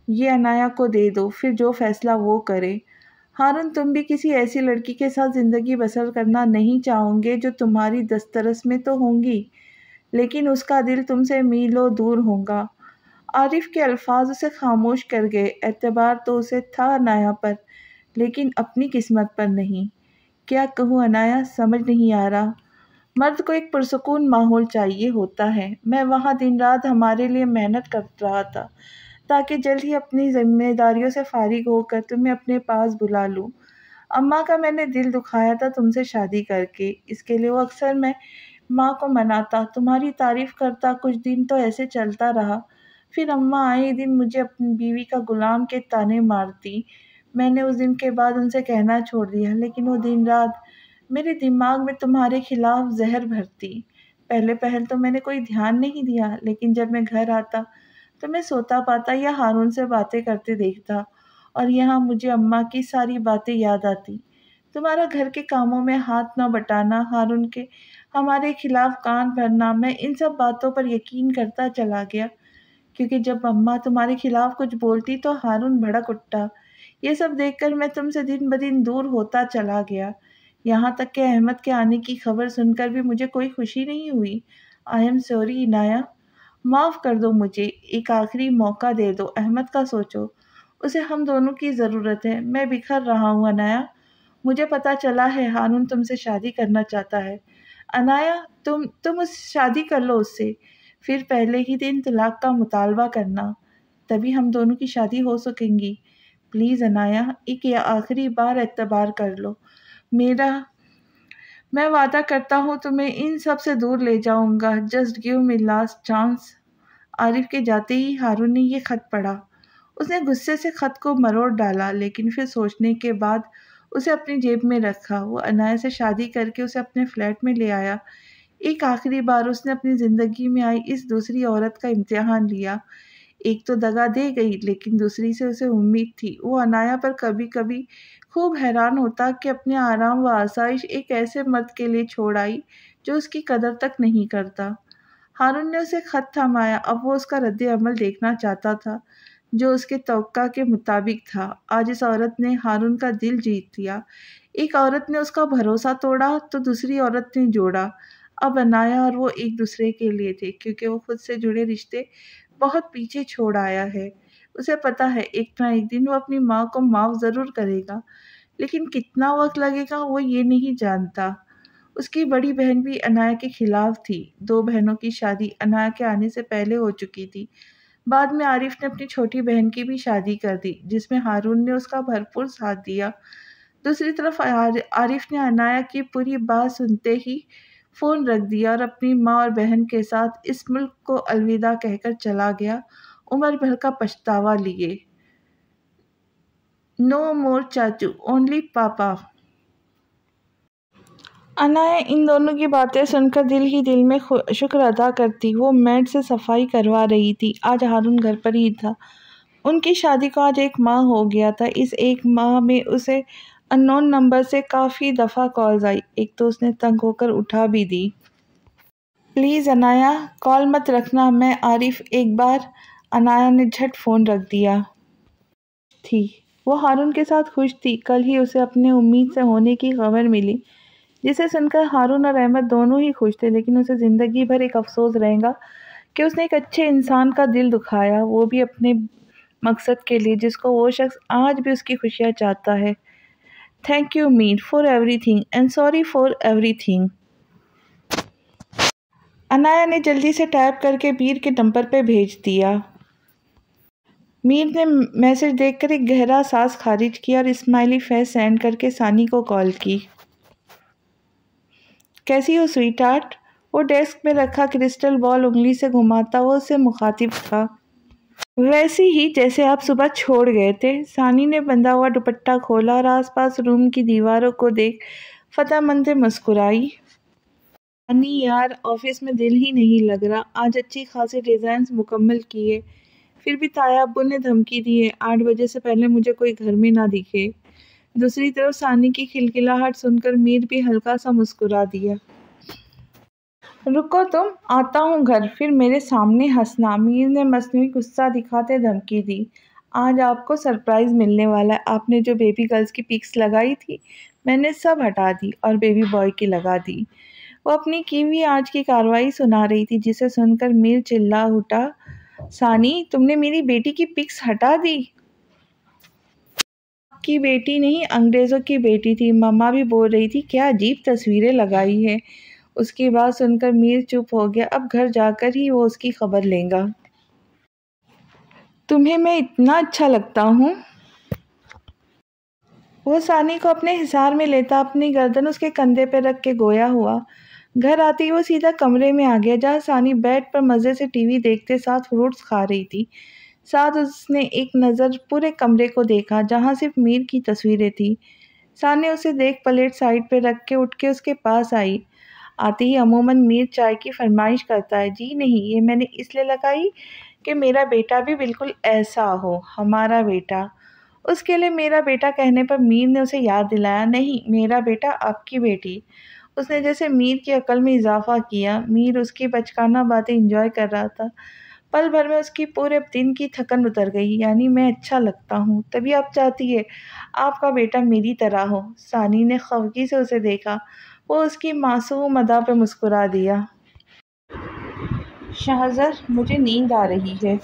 یہ عنایہ کو دے دو، پھر جو فیصلہ وہ کرے۔ ہارون، تم بھی کسی ایسی لڑکی کے ساتھ زندگی بسر کرنا نہیں چاہو گے جو تمہاری دسترس میں تو ہوں گی، لیکن اس کا دل تم سے میلوں دور ہوگا۔ عارف کے الفاظ اسے خاموش کر گئے۔ اعتبار تو اسے تھا عنایہ پر، لیکن اپنی قسمت پر نہیں۔ کیا کہوں عنایہ، سمجھ نہیں آ رہا۔ مرد کو ایک پرسکون ماحول چاہیے ہوتا ہے۔ میں وہاں دن رات ہمارے لیے محنت کر رہا تھا تاکہ جلد ہی اپنی ذمہ داریوں سے فارغ ہو کر تمہیں اپنے پاس بلا لوں۔ اماں کا میں نے دل دکھایا تھا تم سے شادی کر کے، اس کے لیے وہ اکثر میں ماں کو مناتا، تمہاری تعریف کرتا۔ کچھ دن تو ایسے چلتا رہا، پھر اماں آئے دن مجھے اپنی بیوی کا غلام کے طعنے مارتی۔ میں نے اس دن کے بعد ان سے کہنا چھوڑ دیا، لیکن وہ دن رات میرے دماغ میں تمہارے خلاف زہر بھرتی۔ پہلے تو میں نے کوئی دھیان نہیں دیا، لیکن جب میں گھر آتا تو میں سوتا پاتا یا ہارون سے باتیں کرتے دیکھتا، اور یہاں مجھے اماں کی ساری باتیں یاد آتی۔ تمہارا گھر کے کاموں میں ہاتھ نہ بٹانا، ہارون کے ہمارے خلاف کان بھرنا، میں ان سب باتوں پر یقین کرتا چلا گیا، کیونکہ جب اماں تمہارے خلاف کچھ بولتی تو ہارون بھڑک اٹھتا۔ یہ سب دیکھ کر میں تم سے دن بدن دور ہوتا چلا گیا، یہاں تک کہ احمد کے آنے کی خبر سن کر بھی مجھے کوئی خوشی نہیں ہوئی۔ آئی ایم سوری عنایہ، معاف کر دو مجھے، ایک آخری موقع دے دو۔ احمد کا سوچو، اسے ہم دونوں کی ضرورت ہے۔ میں بکھر رہا ہوں عنایہ، مجھے پتا چلا ہے ہارون تم سے شادی کرنا چاہتا ہے۔ عنایہ، تم اس شادی کر لو اس سے، پھر پہلے ہی دن طلاق کا مطالبہ کرنا۔ تبھی ہم دونوں کی شادی ہو سکیں گی۔ پلیز عنایا، ایک یا آخری بار اعتبار کر لو میں وعدہ کرتا ہوں تمہیں ان سب سے دور لے جاؤں گا۔ جسٹ گیو می لاسٹ چانس۔ عارف کے جاتے ہی ہارون نے یہ خط پڑھا۔ اس نے غصے سے خط کو مروڑ ڈالا، لیکن پھر سوچنے کے بعد اسے اپنی جیب میں رکھا۔ وہ عنایا سے شادی کر کے اسے اپنے فلیٹ میں لے آیا۔ ایک آخری بار اس نے اپنی زندگی میں آئی اس دوسری عورت کا امتحان لیا۔ ایک تو دغا دے گئی، لیکن دوسری سے اسے امید تھی۔ وہ عنایا پر کبھی کبھی خوب حیران ہوتا کہ اپنے آرام و آسائش ایک ایسے مرد کے لیے چھوڑ آئی جو اس کی قدر تک نہیں کرتا۔ ہارون نے اسے خط تھمایا۔ اب وہ اس کا رد عمل دیکھنا چاہتا تھا، جو اس کے توقع کے مطابق تھا۔ آج اس عورت نے ہارون کا دل جیت لیا۔ ایک عورت نے اس کا بھروسہ توڑا تو دوسری عورت نے جوڑا۔ اب عنایا اور وہ ایک دوسرے کے لیے تھے، کیونکہ وہ خود سے جڑے رشتے بہت پیچھے چھوڑ آیا ہے۔ اسے پتا ہے ایک نہ ایک دن وہ اپنی ماں کو معاف ضرور کرے گا، لیکن کتنا وقت لگے گا وہ یہ نہیں جانتا۔ اس کی بڑی بہن بھی عنایا کے خلاف تھی۔ 2 بہنوں کی شادی عنایا کے آنے سے پہلے ہو چکی تھی۔ بعد میں عارف نے اپنی چھوٹی بہن کی بھی شادی کر دی، جس میں ہارون نے اس کا بھرپور ساتھ دیا۔ دوسری طرف عارف نے عنایا کی پوری بات سنتے ہی فون رکھ دیا اور اپنی ماں اور بہن کے ساتھ اس ملک کو الوداع کہہ کر چلا گیا، عمر بھر کا پچھتاوا لیے۔ نو مور چاچو، اونلی پاپا۔ عنایا ان دونوں کی باتیں سن کر دل ہی دل میں شکر ادا کرتی۔ وہ میڈ سے صفائی کروا رہی تھی۔ آج ہارون گھر پر ہی تھا۔ ان کی شادی کو آج 1 ماہ ہو گیا تھا۔ اس 1 ماہ میں اسے ان نون نمبر سے کافی دفعہ کالز آئی۔ ایک تو اس نے تنگ ہو کر اٹھا بھی دی۔ پلیز عنایا، کال مت رکھنا، میں عارف۔ ایک بار عنایا نے جھٹ فون رکھ دیا۔ وہ ہارون کے ساتھ خوش تھی۔ کل ہی اسے اپنے امید سے ہونے کی خبر ملی، جسے سن کر ہارون اور احمد دونوں ہی خوش تھے، لیکن اسے زندگی بھر ایک افسوس رہے گا کہ اس نے ایک اچھے انسان کا دل دکھایا، وہ بھی اپنے مقصد کے لیے، جس کو وہ شخص آج بھی اس کی خوشیاں چاہتا ہے۔ Thank you Meer for everything and sorry for everything. Inaya نے جلدی سے ٹائپ کر کے میر کے نمبر پہ بھیج دیا۔ میر نے میسج دیکھ کر ایک گہرا سانس خارج کیا اور اسمائلی فیس سینڈ کر کے ثانی کو کال کی۔ کیسی ہو سویٹ ہارٹ؟ وہ ڈیسک میں رکھا کرسٹل بال انگلی سے گھماتا ہوا اس سے مخاطب تھا۔ ویسی ہی جیسے آپ صبح چھوڑ گئے تھے۔ ثانی نے بندھا ہوا دوپٹہ کھولا اور آس پاس روم کی دیواروں کو دیکھ فتح مند سے مسکرائی۔ ثانی یار، آفس میں دل ہی نہیں لگ رہا۔ آج اچھی خاصی ڈیزائنز مکمل کیے، پھر بھی تایا ابو نے دھمکی دی ہے 8 بجے سے پہلے مجھے کوئی گھر میں نہ دکھے۔ دوسری طرف ثانی کی کھلکھلاہٹ سن کر میر بھی ہلکا سا مسکرا دیا۔ رکو تم، آتا ہوں گھر، پھر میرے سامنے ہنسنا۔ میر نے مصنوعی غصہ دکھاتے دھمکی دی۔ آج آپ کو سرپرائز ملنے والا ہے۔ آپ نے جو بیبی گرلز کی پکس لگائی تھی، میں نے سب ہٹا دی اور بیبی بوائے کی لگا دی۔ وہ اپنی کی ہوئی آج کی کارروائی سنا رہی تھی، جسے سن کر میر چلا اٹھا، ثانی تم نے میری بیٹی کی پکس ہٹا دی؟ آپ کی بیٹی نہیں، انگریزوں کی بیٹی تھی، مما بھی بول رہی تھی کیا عجیب تصویریں لگائی ہے۔ اس کی بات سن کر میر چپ ہو گیا۔ اب گھر جا کر ہی وہ اس کی خبر لے گا۔ تمہیں میں اتنا اچھا لگتا ہوں؟ وہ ثانی کو اپنے حصار میں لیتا اپنی گردن اس کے کندھے پہ رکھ کے گویا ہوا۔ گھر آتے ہی وہ سیدھا کمرے میں آ گیا، جہاں ثانی بیڈ پر مزے سے ٹی وی دیکھتے ساتھ فروٹس کھا رہی تھی۔ ساتھ اس نے ایک نظر پورے کمرے کو دیکھا، جہاں صرف میر کی تصویریں تھیں۔ ثانی اسے دیکھ پلیٹ سائڈ پہ رکھ کے اٹھ کے اس کے پاس آئی۔ آتے ہی عموماً میر چائے کی فرمائش کرتا ہے۔ جی نہیں، یہ میں نے اس لیے لگائی کہ میرا بیٹا بھی بالکل ایسا ہو، ہمارا بیٹا۔ اس کے لیے میرا بیٹا کہنے پر میر نے اسے یاد دلایا، نہیں میرا بیٹا آپ کی بیٹی۔ اس نے جیسے میر کی عقل میں اضافہ کیا۔ میر اس کی بچکانہ باتیں انجوائے کر رہا تھا۔ پل بھر میں اس کی پورے دن کی تھکن اتر گئی۔ یعنی میں اچھا لگتا ہوں، تبھی آپ چاہتی ہے آپ کا بیٹا میری طرح ہو۔ ثانی نے خفگی سے اسے دیکھا۔ وہ اس کی معصوم ادا پہ مسکرا دیا۔ شہزر، مجھے نیند آ رہی ہے۔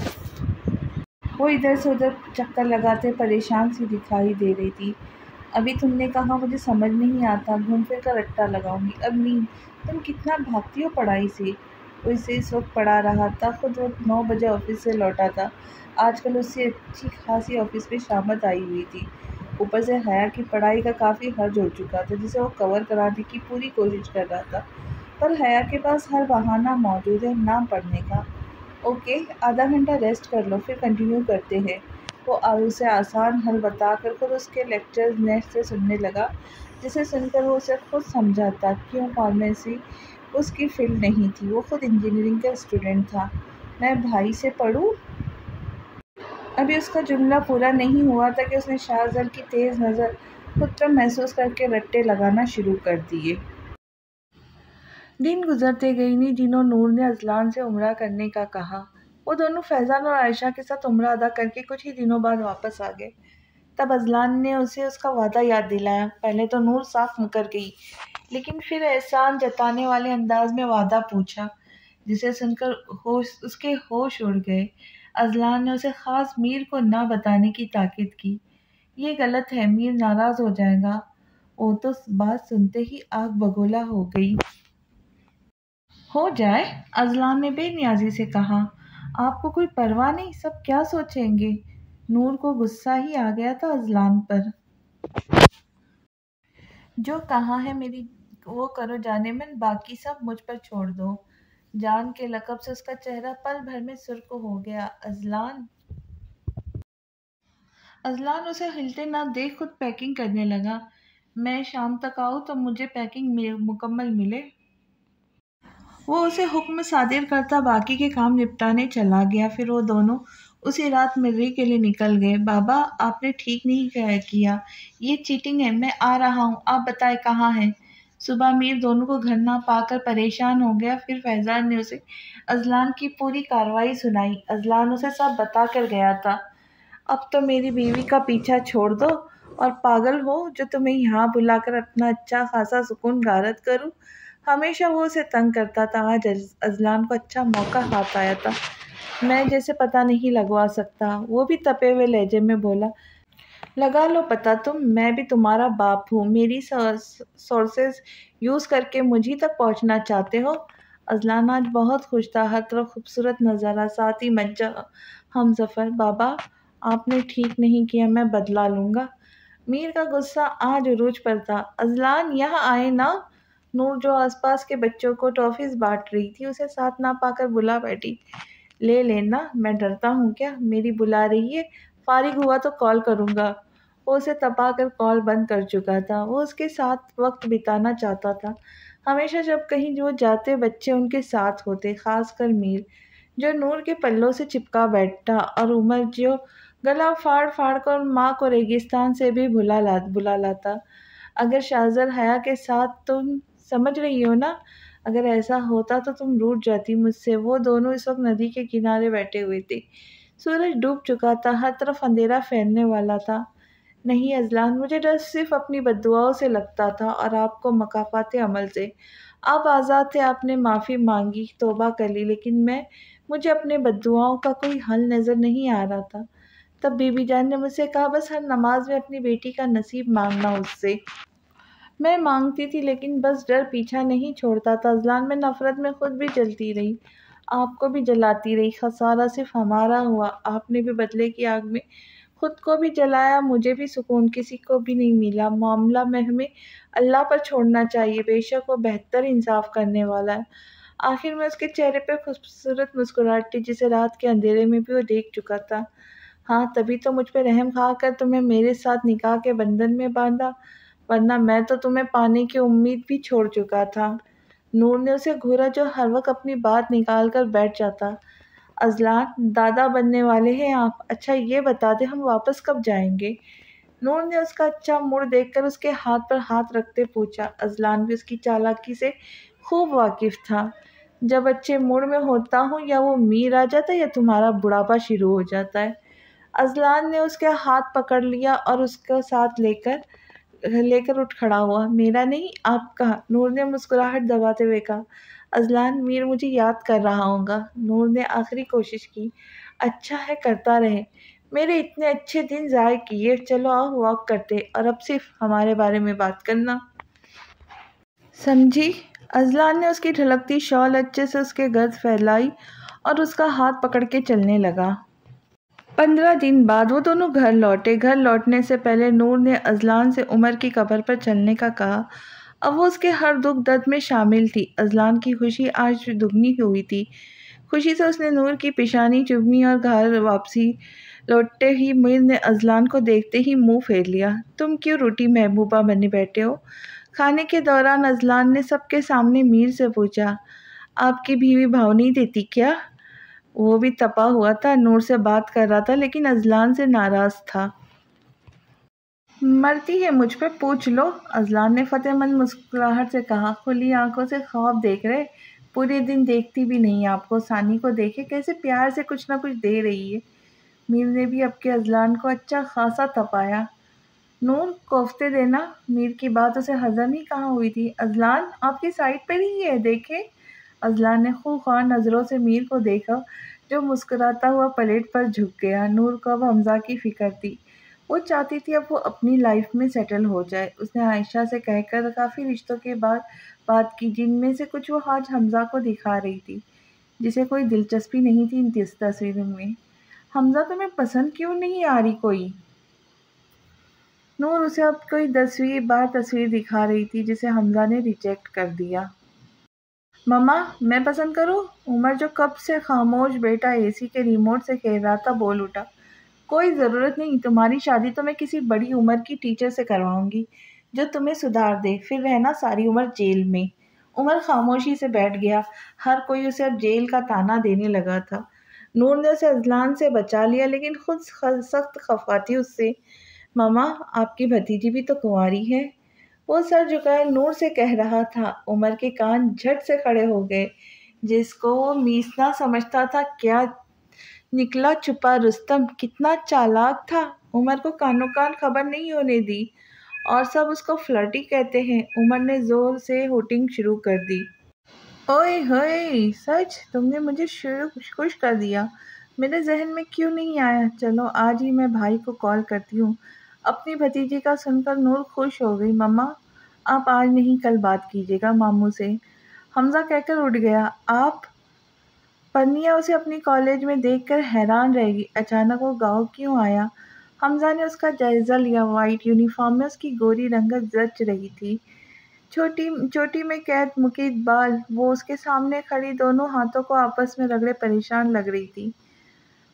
وہ ادھر سے ادھر چکر لگاتے پریشان سی دکھائی دے رہی تھی۔ ابھی تم نے کہا مجھے سمجھ نہیں آتا، گھوم پھر کر رٹا لگاؤں گی، اب نیند؟ تم کتنا بھاگتی ہو پڑھائی سے۔ وہ اسے اس وقت پڑھا رہا تھا، خود وہ 9 بجے آفس سے لوٹا تھا۔ آج کل اس سے اچھی خاصی آفس میں شامت آئی ہوئی تھی، اوپر سے حیا کی پڑھائی کا کافی حرج ہو چکا تھا جسے وہ کور کرانے کی پوری کوشش کر رہا تھا، پر حیا کے پاس ہر بہانہ موجود ہے نہ پڑھنے کا۔ اوکے، آدھا گھنٹہ ریسٹ کر لو پھر کنٹینیو کرتے ہیں۔ وہ اسے آسان حل بتا کر خود اس کے لیکچرز نیٹ سے سننے لگا، جسے سن کر وہ اسے خود سمجھاتا کیوں فارمیسی اس کی فیلڈ نہیں تھی۔ وہ خود انجینئرنگ کا اسٹوڈنٹ تھا۔ میں بھائی سے پڑھوں؟ ابھی اس کا جملہ پورا نہیں ہوا تھا کہ اس نے شاہزر کی تیز نظر خود پر محسوس کر کے رٹے لگانا شروع کر دیے۔ دن گزرتے گئے، جنہوں نور نے اذلان سے عمرہ کرنے کا کہا۔ وہ دونوں فیضان اور عائشہ کے ساتھ عمرہ ادا کر کے کچھ ہی دنوں بعد واپس آ گئے۔ تب اذلان نے اسے اس کا وعدہ یاد دلایا۔ پہلے تو نور صاف مکر گئی، لیکن پھر احسان جتانے والے انداز میں وعدہ پوچھا، جسے سن کر اس کے ہوش اڑ گئے۔ اذلان نے اسے خاص میر کو نہ بتانے کی تاکید کی۔ یہ غلط ہے، میر ناراض ہو جائے گا۔ وہ تو بات سنتے ہی آگ بگولا ہو گئی۔ ہو جائے، اذلان نے بے نیازی سے کہا۔ آپ کو کوئی پرواہ نہیں، سب کیا سوچیں گے؟ نور کو غصہ ہی آ گیا تھا اذلان پر۔ جو کہا ہے میری وہ کرو جانے من، باقی سب مجھ پر چھوڑ دو۔ جان کے لقب سے اس کا چہرہ پل بھر میں سرخ ہو گیا۔ اذلان اسے ہلتے نہ دیکھ خود پیکنگ کرنے لگا۔ میں شام تک آؤں تو مجھے پیکنگ مکمل ملے۔ وہ اسے حکم صادر کرتا باقی کے کام نپٹانے چلا گیا۔ پھر وہ دونوں اسی رات مرری کے لیے نکل گئے۔ بابا، آپ نے ٹھیک نہیں کیا، یہ چیٹنگ ہے۔ میں آ رہا ہوں، آپ بتائیں کہاں ہیں؟ صبح میر دونوں کو گھر نہ پا کر پریشان ہو گیا۔ پھر فیضان نے اسے اذلان کی پوری کارروائی سنائی۔ اذلان اسے سب بتا کر گیا تھا۔ اب تو میری بیوی کا پیچھا چھوڑ دو اور پاگل ہو جو تمہیں یہاں بلا کر اپنا اچھا خاصا سکون غارت کروں۔ ہمیشہ وہ اسے تنگ کرتا تھا، آج اذلان کو اچھا موقع ہاتھ آیا تھا۔ میں جیسے پتہ نہیں لگوا سکتا، وہ بھی تپے ہوئے لہجے میں بولا۔ لگا لو پتہ تم، میں بھی تمہارا باپ ہوں، میری سورسز یوز کر کے مجھے تک پہنچنا چاہتے ہو؟ اذلان آج بہت خوش تھا، ہر طرف خوبصورت نظارہ، ساتھ ہی مچا ہم سفر۔ بابا، آپ نے ٹھیک نہیں کیا، میں بدلہ لوں گا۔ میر کا غصہ آج عروج پر تھا۔ اذلان یہاں آئے نا۔ نور جو آس پاس کے بچوں کو ٹافیز بانٹ رہی تھی اسے ساتھ نہ پا کر بلا بیٹھی۔ لے لینا، میں ڈرتا ہوں کیا؟ میری بلا رہی ہے، فارغ ہوا تو کال کروں گا۔ وہ اسے تپا کر کال بند کر چکا تھا۔ وہ اس کے ساتھ وقت بتانا چاہتا تھا۔ ہمیشہ جب کہیں وہ جاتے بچے ان کے ساتھ ہوتے، خاص کر میر جو نور کے پلوں سے چپکا بیٹھتا، اور عمر جو گلا پھاڑ پھاڑ کر ماں کو ریگستان سے بھی بلا لاتا۔ اگر شاہزر حیا کے ساتھ، تم سمجھ رہی ہو نا، اگر ایسا ہوتا تو تم روٹھ جاتی مجھ سے۔ وہ دونوں اس وقت ندی کے کنارے بیٹھے ہوئے تھے، سورج ڈوب چکا تھا، ہر طرف اندھیرا پھیلنے والا تھا۔ نہیں اذلان، مجھے ڈر صرف اپنی بددعاؤں سے لگتا تھا اور آپ کو مکافات عمل سے۔ آپ آزاد تھے، آپ نے معافی مانگی، توبہ کر لی، لیکن مجھے اپنے بددعاؤں کا کوئی حل نظر نہیں آ رہا تھا۔ تب بی بی جان نے مجھ سے کہا بس ہر نماز میں اپنی بیٹی کا نصیب مانگنا اس سے۔ میں مانگتی تھی لیکن بس ڈر پیچھا نہیں چھوڑتا تھا۔ اذلان میں نفرت میں خود بھی جلتی رہی، آپ کو بھی جلاتی رہی، خسارہ صرف ہمارا ہوا۔ آپ نے بھی بدلے کی آگ میں خود کو بھی جلایا، مجھے بھی سکون کسی کو بھی نہیں ملا۔ معاملہ میں ہمیں اللہ پر چھوڑنا چاہیے، بے شک وہ بہتر انصاف کرنے والا ہے۔ آخر میں اس کے چہرے پہ خوبصورت مسکراہٹ تھی جسے رات کے اندھیرے میں بھی وہ دیکھ چکا تھا۔ ہاں، تبھی تو مجھ پہ رحم کھا کر تمہیں میرے ساتھ نکاح کے بندھن میں باندھا، ورنہ میں تو تمہیں پانے کی امید بھی چھوڑ چکا تھا۔ نور نے اسے گھورا جو ہر وقت اپنی بات نکال کر بیٹھ جاتا۔ اذلان، دادا بننے والے ہیں آپ؟ اچھا یہ بتا دیں ہم واپس کب جائیں گے؟ نور نے اس کا اچھا موڈ دیکھ کر اس کے ہاتھ پر ہاتھ رکھتے پوچھا۔ اذلان بھی اس کی چالاکی سے خوب واقف تھا۔ جب اچھے موڈ میں ہوتا ہوں یا وہ میر آ جاتا ہے یا تمہارا بڑھاپا شروع ہو جاتا ہے۔ اذلان نے اس کے ہاتھ پکڑ لیا اور اس کو ساتھ لے کر اٹھ کھڑا ہوا۔ میرا نہیں، آپ کا، نور نے مسکراہٹ دباتے ہوئے کہا۔ اذلان، میر مجھے یاد کر رہا ہوگا، نور نے آخری کوشش کی۔ اچھا ہے، کرتا رہے، میرے اتنے اچھے دن ضائع کیے۔ چلو آؤ واک کرتے، اور اب صرف ہمارے بارے میں بات کرنا، سمجھی؟ اذلان نے اس کی ڈھلکتی شال اچھے سے اس کے گرد پھیلائی اور اس کا ہاتھ پکڑ کے چلنے لگا۔ 15 دن بعد وہ دونوں گھر لوٹے۔ گھر لوٹنے سے پہلے نور نے اذلان سے عمر کی قبر پر چلنے کا کہا۔ اب وہ اس کے ہر دکھ درد میں شامل تھی۔ اذلان کی خوشی آج دگنی ہوئی تھی۔ خوشی سے اس نے نور کی پیشانی چومی اور گھر واپسی لوٹتے ہی میر نے اذلان کو دیکھتے ہی منہ پھیر لیا۔ تم کیوں روٹی محبوبہ بنے بیٹھے ہو؟ کھانے کے دوران اذلان نے سب کے سامنے میر سے پوچھا۔ آپ کی بیوی بھاؤ نہیں دیتی کیا؟ وہ بھی تپا ہوا تھا، نور سے بات کر رہا تھا لیکن اذلان سے ناراض تھا۔ مرتی ہے مجھ پہ، پوچھ لو، اذلان نے فتح مند مسکراہٹ سے کہا۔ کھلی آنکھوں سے خواب دیکھ رہے، پورے دن دیکھتی بھی نہیں آپ کو۔ ثانی کو دیکھے کیسے پیار سے کچھ نہ کچھ دے رہی ہے۔ میر نے بھی اب کے اذلان کو اچھا خاصا تپایا۔ نور کوفتے دینا، میر کی بات اسے ہضم ہی کہاں ہوئی تھی۔ اذلان آپ کی سائڈ پر ہی ہے، دیکھیں۔ اذلان نے خونخوار نظروں سے میر کو دیکھا جو مسکراتا ہوا پلیٹ پر جھک گیا۔ نور کو اب حمزہ کی فکر تھی۔ وہ چاہتی تھی اب وہ اپنی لائف میں سیٹل ہو جائے۔ اس نے عائشہ سے کہہ کر کافی رشتوں کے بعد بات کی جن میں سے کچھ وہ آج حمزہ کو دکھا رہی تھی جسے کوئی دلچسپی نہیں تھی ان تصویروں میں۔ حمزہ تمہیں پسند کیوں نہیں آ رہی کوئی؟ نور اسے اب کوئی 10ویں بار تصویر دکھا رہی تھی جسے حمزہ نے ریجیکٹ کر دیا۔ مما میں پسند کروں؟ عمر جو کب سے خاموش بیٹا اے سی کے ریموٹ سے کہہ رہا تھا بول اٹھا۔ کوئی ضرورت نہیں، تمہاری شادی تو میں کسی بڑی عمر کی ٹیچر سے کرواؤں گی جو تمہیں سدھار دے، پھر رہنا ساری عمر جیل میں۔ عمر خاموشی سے بیٹھ گیا۔ ہر کوئی اسے اب جیل کا طعنہ دینے لگا تھا۔ نور نے اسے اذلان سے بچا لیا لیکن خود سخت خفا تھی اس سے۔ مما آپ کی بھتیجی بھی تو کنواری ہے، وہ سر جھکائے نور سے کہہ رہا تھا۔ عمر کے کان جھٹ سے کھڑے ہو گئے۔ جس کو وہ میسنا سمجھتا تھا کیا نکلا چھپا رستم، کتنا چالاک تھا۔ عمر کو کانوں کان خبر نہیں ہونے دی۔ اور سب اس کو فلرٹی کہتے ہیں۔ عمر نے زور سے ہوٹنگ شروع کر دی۔ اوئے ہوئے، سچ تم نے مجھے خوش کر دیا، میرے ذہن میں کیوں نہیں آیا؟ چلو آج ہی میں بھائی کو کال کرتی ہوں۔ اپنی بھتیجی کا سن کر نور خوش ہو گئی۔ مما آپ آج نہیں کل بات کیجیے گا ماموں سے، حمزہ کہہ کر اٹھ گیا۔ آپ؟ پرنیا اسے اپنی کالج میں دیکھ کر حیران رہ گئی۔ اچانک وہ گاؤں کیوں آیا؟ حمزہ نے اس کا جائزہ لیا۔ وائٹ یونیفارم میں اس کی گوری رنگت جچ رہی تھی، چوٹی میں قید مکید بال۔ وہ اس کے سامنے کھڑی دونوں ہاتھوں کو آپس میں رگڑے پریشان لگ رہی تھی۔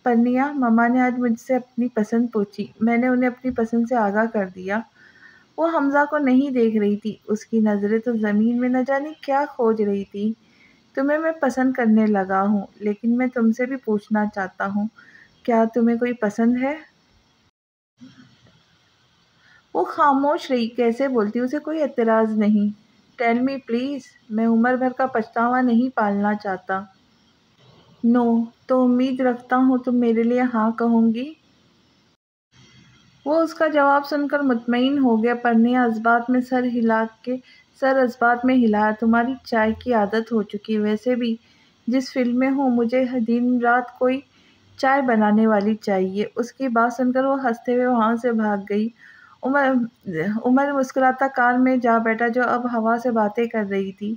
پرنیا مما نے آج مجھ سے اپنی پسند پوچھی، میں نے انہیں اپنی پسند سے آگاہ کر دیا۔ وہ حمزہ کو نہیں دیکھ رہی تھی، اس کی نظریں تو زمین میں نہ جانے کیا کھوج رہی تھی۔ تمہیں میں پسند کرنے لگا ہوں، لیکن میں تم سے بھی پوچھنا چاہتا ہوں، کیا تمہیں کوئی پسند ہے؟ وہ خاموش رہی۔ کیسے بولتی، اسے کوئی اعتراض نہیں۔ ٹیل می پلیز، میں عمر بھر کا پچھتاوا نہیں پالنا چاہتا۔ نو، تو امید رکھتا ہوں تم میرے لیے ہاں کہو گی۔ وہ اس کا جواب سن کر مطمئن ہو گیا۔ پرنیا اثبات میں سر اثبات میں ہلایا۔ تمہاری چائے کی عادت ہو چکی، ویسے بھی جس فیلڈ میں ہوں مجھے دن رات کوئی چائے بنانے والی چاہیے۔ اس کی بات سن کر وہ ہنستے ہوئے وہاں سے بھاگ گئی۔ عمر مسکراتا کار میں جا بیٹھا جو اب ہوا سے باتیں کر رہی تھی۔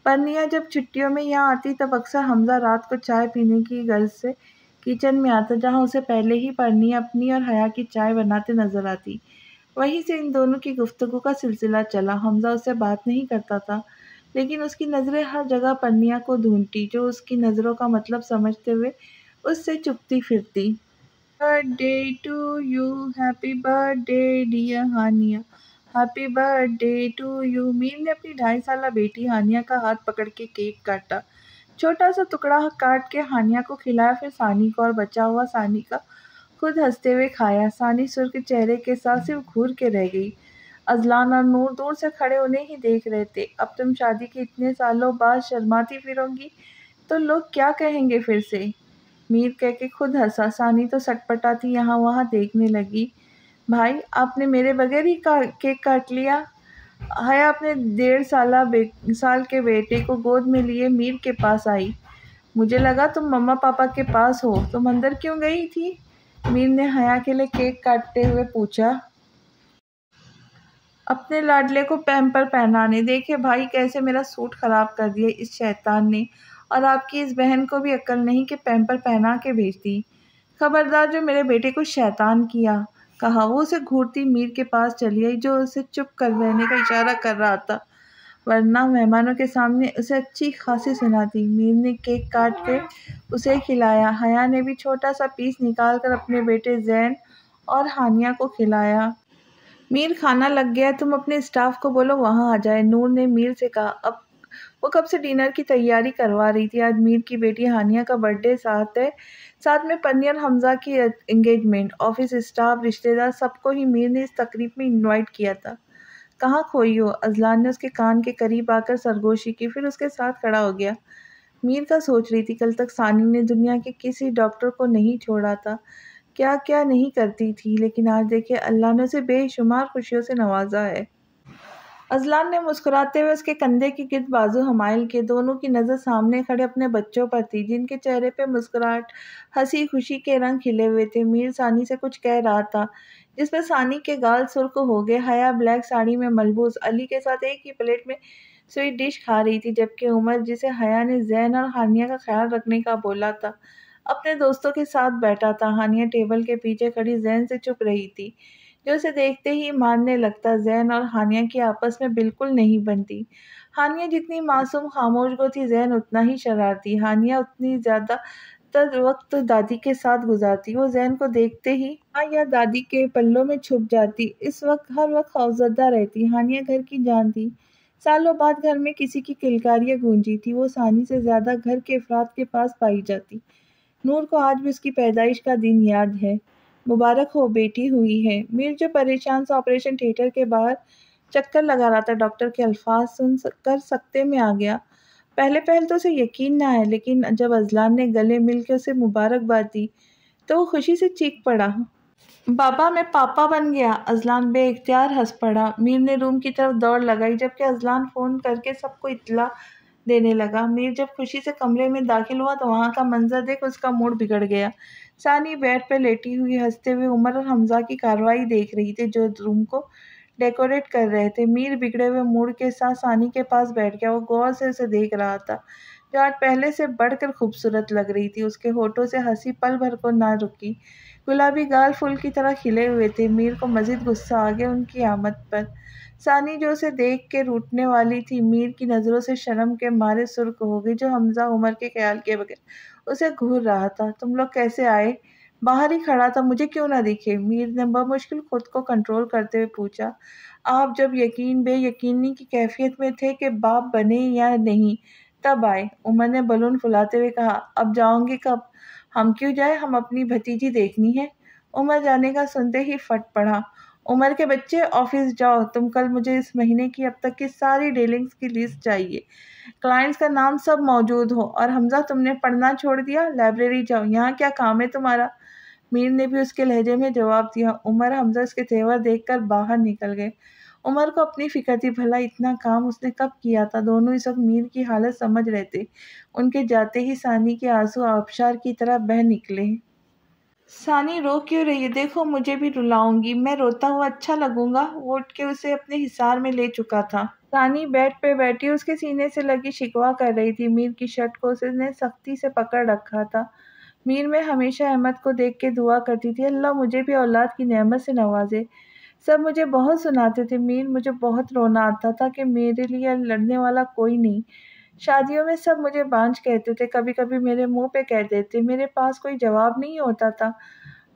پرنیا جب چھٹیوں میں یہاں آتی تب اکثر حمزہ رات کو چائے پینے کی غرض سے کچن میں آتا جہاں اسے پہلے ہی پرنیا اپنی اور حیا کی چائے بناتے نظر آتی۔ وہیں سے ان دونوں کی گفتگو کا سلسلہ چلا۔ حمزہ اس سے بات نہیں کرتا تھا لیکن اس کی نظریں ہر جگہ پرنیا کو ڈھونڈتی جو اس کی نظروں کا مطلب سمجھتے ہوئے اس سے چپتی پھرتی۔ Birthday to you, happy birthday dear Haniya, happy birthday to you. Meer نے اپنی 2.5 سالہ بیٹی ہانیہ کا ہاتھ پکڑ کے کیک کاٹا۔ چھوٹا سا ٹکڑا کاٹ کے ہانیہ کو کھلایا، پھر ثانی کو، اور بچا ہوا ثانی کا خود ہنستے ہوئے کھایا۔ ثانی سرخ چہرے کے ساتھ صرف گھور کے رہ گئی۔ اذلان اور نور دور سے کھڑے انہیں ہی دیکھ رہے تھے۔ اب تم شادی کے اتنے سالوں بعد شرماتی پھرو گی تو لوگ کیا کہیں گے پھر سے؟ میر کہہ کے خود ہنسا۔ ثانی تو سٹ پٹاتی یہاں وہاں دیکھنے لگی۔ بھائی آپ نے میرے بغیر ہی کیک کاٹ لیا؟ حیا اپنے 1.5 سال کے بیٹے کو گود میں لیے میر کے پاس آئی۔ مجھے لگا تم مما پاپا کے پاس ہو، تم اندر کیوں گئی تھی؟ میر نے حیا کے لیے کیک کاٹتے ہوئے پوچھا۔ اپنے لاڈلے کو پیمپر پہنانے۔ دیکھے بھائی کیسے میرا سوٹ خراب کر دیا اس شیطان نے، اور آپ کی اس بہن کو بھی عقل نہیں کہ پیمپر پہنا کے بھیجتی۔ خبردار جو میرے بیٹے کو شیطان کیا، کہا۔ وہ اسے گھورتی میر کے پاس چلی آئی جو اسے چپ کر رہنے کا اشارہ کر رہا تھا، ورنہ مہمانوں کے سامنے اسے اچھی خاصی سناتی۔ میر نے کیک کاٹ کے اسے کھلایا۔ حیا نے بھی چھوٹا سا پیس نکال کر اپنے بیٹے زین اور ہانیہ کو کھلایا۔ میر کھانا لگ گیا، تم اپنے اسٹاف کو بولو وہاں آ جائے، نور نے میر سے کہا۔ اب وہ کب سے ڈنر کی تیاری کروا رہی تھی۔ آج میر کی بیٹی ہانیہ کا برتھ ڈے ساتھ میں پنی اور حمزہ کی انگیجمنٹ۔ آفس اسٹاف، رشتے دار، سب کو ہی میر نے اس تقریب میں انوائٹ کیا تھا۔ کہاں کھوئی ہو؟ اذلان نے اس کے کان کے قریب آ کر سرگوشی کی، پھر اس کے ساتھ کھڑا ہو گیا۔ میر کا سوچ رہی تھی، کل تک ثانی نے دنیا کے کسی ڈاکٹر کو نہیں چھوڑا تھا، کیا کیا نہیں کرتی تھی، لیکن آج دیکھے اللہ نے اسے بے شمار خوشیوں سے نوازا ہے۔ اذلان نے مسکراتے ہوئے اس کے کندھے کے گرد بازو حمائل کیے۔ دونوں کی نظر سامنے کھڑے اپنے بچوں پر تھی، جن کے چہرے پہ مسکراہٹ، ہنسی خوشی کے رنگ کھلے ہوئے تھے۔ میر ثانی سے کچھ کہہ رہا تھا جس پہ ثانی کے گال سرخ ہو گئے۔ حیا بلیک ساڑی میں ملبوس علی کے ساتھ ایک ہی پلیٹ میں سویٹ ڈش کھا رہی تھی، جبکہ عمر، جسے حیا نے زین اور ہانیہ کا خیال رکھنے کا بولا تھا، اپنے دوستوں کے ساتھ بیٹھا تھا۔ ہانیہ ٹیبل کے پیچھے کھڑی زین سے چپ رہی تھی، جو اسے دیکھتے ہی ماننے لگتا زین اور ہانیہ کی آپس میں بالکل نہیں بنتی۔ ہانیہ جتنی معصوم خاموش گو تھی، زین اتنا ہی شرارتی۔ ہانیہ اتنی زیادہ تر وقت دادی کے ساتھ گزارتی، وہ زین کو دیکھتے ہی ماں یا دادی کے پلوں میں چھپ جاتی، اس وقت ہر وقت خوفزدہ رہتی۔ ہانیہ گھر کی جان تھی، سالوں بعد گھر میں کسی کی کلکاریاں گونجی تھی، وہ ثانی سے زیادہ گھر کے افراد کے پاس پائی جاتی۔ نور کو آج بھی اس کی پیدائش کا دن یاد ہے۔ مبارک ہو، بیٹی ہوئی ہے۔ میر جو پریشان سا آپریشن تھیٹر کے باہر چکر لگا رہا تھا، ڈاکٹر کے الفاظ سن کر سکتے میں آ گیا۔ پہلے تو اسے یقین نہ آیا، لیکن جب اذلان نے گلے مل کے اسے مبارکباد دی تو وہ خوشی سے چیخ پڑا۔ بابا، میں پاپا بن گیا۔ اذلان بے اختیار ہنس پڑا۔ میر نے روم کی طرف دوڑ لگائی، جبکہ اذلان فون کر کے سب کو اطلاع دینے لگا۔ میر جب خوشی سے کمرے میں داخل ہوا تو وہاں کا منظر دیکھ اس کا موڈ بگڑ گیا۔ ثانی بیڈ پہ لیٹی ہوئی ہنستے ہوئے عمر اور حمزہ کی کارروائی دیکھ رہی تھی، جو روم کو ڈیکوریٹ کر رہے تھے۔ میر بگڑے ہوئے موڈ کے ساتھ ثانی کے پاس بیٹھ گیا۔ وہ غور سے اسے دیکھ رہا تھا، جو آج پہلے سے بڑھ کر خوبصورت لگ رہی تھی۔ اس کے ہونٹوں سے ہنسی پل بھر کو نہ رکی، گلابی گال پھول کی طرح کھلے ہوئے تھے۔ میر کو مزید غصہ آ گیا ان کی آمد پر۔ ثانی جو اسے دیکھ کے روٹنے والی تھی، میر کی نظروں سے شرم کے مارے سرخ ہو گئی، جو حمزہ عمر کے خیال کیے بغیر اسے گھور رہا تھا۔ تم لوگ کیسے آئے؟ باہر ہی کھڑا تھا، مجھے کیوں نہ دکھے؟ میر نے بمشکل خود کو کنٹرول کرتے ہوئے پوچھا۔ آپ جب بے یقینی کی کیفیت میں تھے کہ باپ بنے یا نہیں، تب آئے، عمر نے بلون پھلاتے ہوئے کہا۔ اب جاؤں گے کب؟ ہم کیوں جائیں، ہم اپنی بھتیجی دیکھنی ہے۔ عمر جانے کا سنتے ہی پھٹ پڑا۔ عمر کے بچے، آفس جاؤ تم، کل مجھے اس مہینے کی اب تک کی ساری ڈیلنگز کی لسٹ چاہیے، کلائنٹس کا نام سب موجود ہو۔ اور حمزہ، تم نے پڑھنا چھوڑ دیا، لائبریری جاؤ، یہاں کیا کام ہے تمہارا؟ میر نے بھی اس کے لہجے میں جواب دیا۔ عمر حمزہ اس کے تیور دیکھ کر باہر نکل گئے۔ عمر کو اپنی فکر تھی، بھلا اتنا کام اس نے کب کیا تھا۔ دونوں اس وقت میر کی حالت سمجھ رہے تھے۔ ان کے جاتے ہی ثانی کے آنسو آبشار کی طرح بہہ نکلے۔ ثانی، رو کیوں رہی ہے؟ دیکھو مجھے بھی رلاؤں گی، میں روتا ہوا اچھا لگوں گا؟ وہ اٹھ کے اسے اپنے حصار میں لے چکا تھا۔ ثانی بیڈ پہ بیٹھی اس کے سینے سے لگی شکوہ کر رہی تھی۔ میر کی شرٹ کو اس نے سختی سے پکڑ رکھا تھا۔ میر میں ہمیشہ احمد کو دیکھ کے دعا کرتی تھی، اللہ مجھے بھی اولاد کی نعمت سے نوازے۔ سب مجھے بہت سناتے تھے میر، مجھے بہت رونا آتا تھا کہ میرے لیے لڑنے والا کوئی نہیں۔ شادیوں میں سب مجھے بانجھ کہتے تھے، کبھی کبھی میرے منہ پہ کہہ دیتے، میرے پاس کوئی جواب نہیں ہوتا تھا۔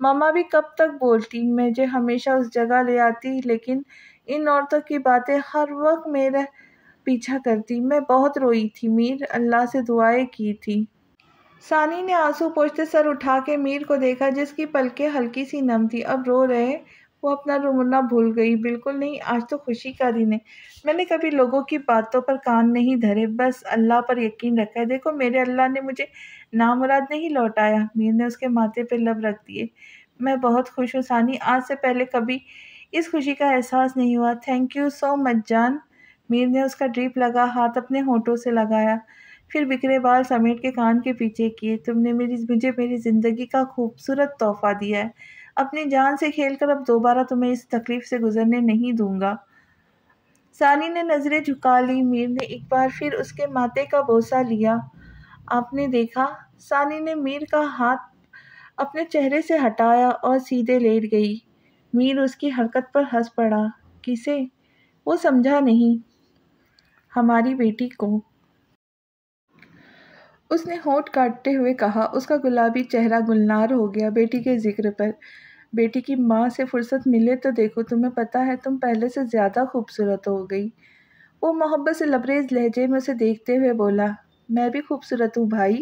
ماما بھی کب تک بولتی، مجھے ہمیشہ اس جگہ لے آتی، لیکن ان عورتوں کی باتیں ہر وقت میرا پیچھا کرتی۔ میں بہت روئی تھی میر، اللہ سے دعائیں کی تھی۔ ثانی نے آنسو پوچھتے سر اٹھا کے میر کو دیکھا، جس کی پلکیں ہلکی سی نم تھی۔ اب رو رہے؟ وہ اپنا رونا بھول گئی۔ بالکل نہیں، آج تو خوشی کا دن ہے، میں نے کبھی لوگوں کی باتوں پر کان نہیں دھرے، بس اللہ پر یقین رکھا ہے۔ دیکھو میرے اللہ نے مجھے نامراد نہیں لوٹایا۔ میر نے اس کے ماتھے پہ لب رکھ دیے۔ میں بہت خوش ہوں ثانی، آج سے پہلے کبھی اس خوشی کا احساس نہیں ہوا۔ تھینک یو سو مچ جان۔ میر نے اس کا ڈریپ لگا ہاتھ اپنے ہونٹوں سے لگایا، پھر بکھرے بال سمیٹ کے کان کے پیچھے کیے۔ تم نے مجھے میری زندگی کا خوبصورت تحفہ دیا ہے، اپنی جان سے کھیل کر اب دوبارہ تمہیں اس تکلیف سے گزرنے نہیں دوں گا۔ ثانی نے نظریں جھکا لی۔ میر نے ایک بار پھر اس کے ماتھے کا بوسہ لیا۔ آپ نے دیکھا؟ ثانی نے میر کا ہاتھ اپنے چہرے سے ہٹایا اور سیدھے لیٹ گئی۔ میر اس کی حرکت پر ہنس پڑا۔ کسے؟ وہ سمجھا نہیں۔ ہماری بیٹی کو۔ اس نے ہونٹ کاٹتے ہوئے کہا۔ اس کا گلابی چہرہ گلنار ہو گیا بیٹی کے ذکر پر۔ بیٹی کی ماں سے فرصت ملے تو دیکھو، تمہیں پتہ ہے تم پہلے سے زیادہ خوبصورت ہو گئی۔ وہ محبت سے لبریز لہجے میں اسے دیکھتے ہوئے بولا، میں بھی خوبصورت ہوں بھائی۔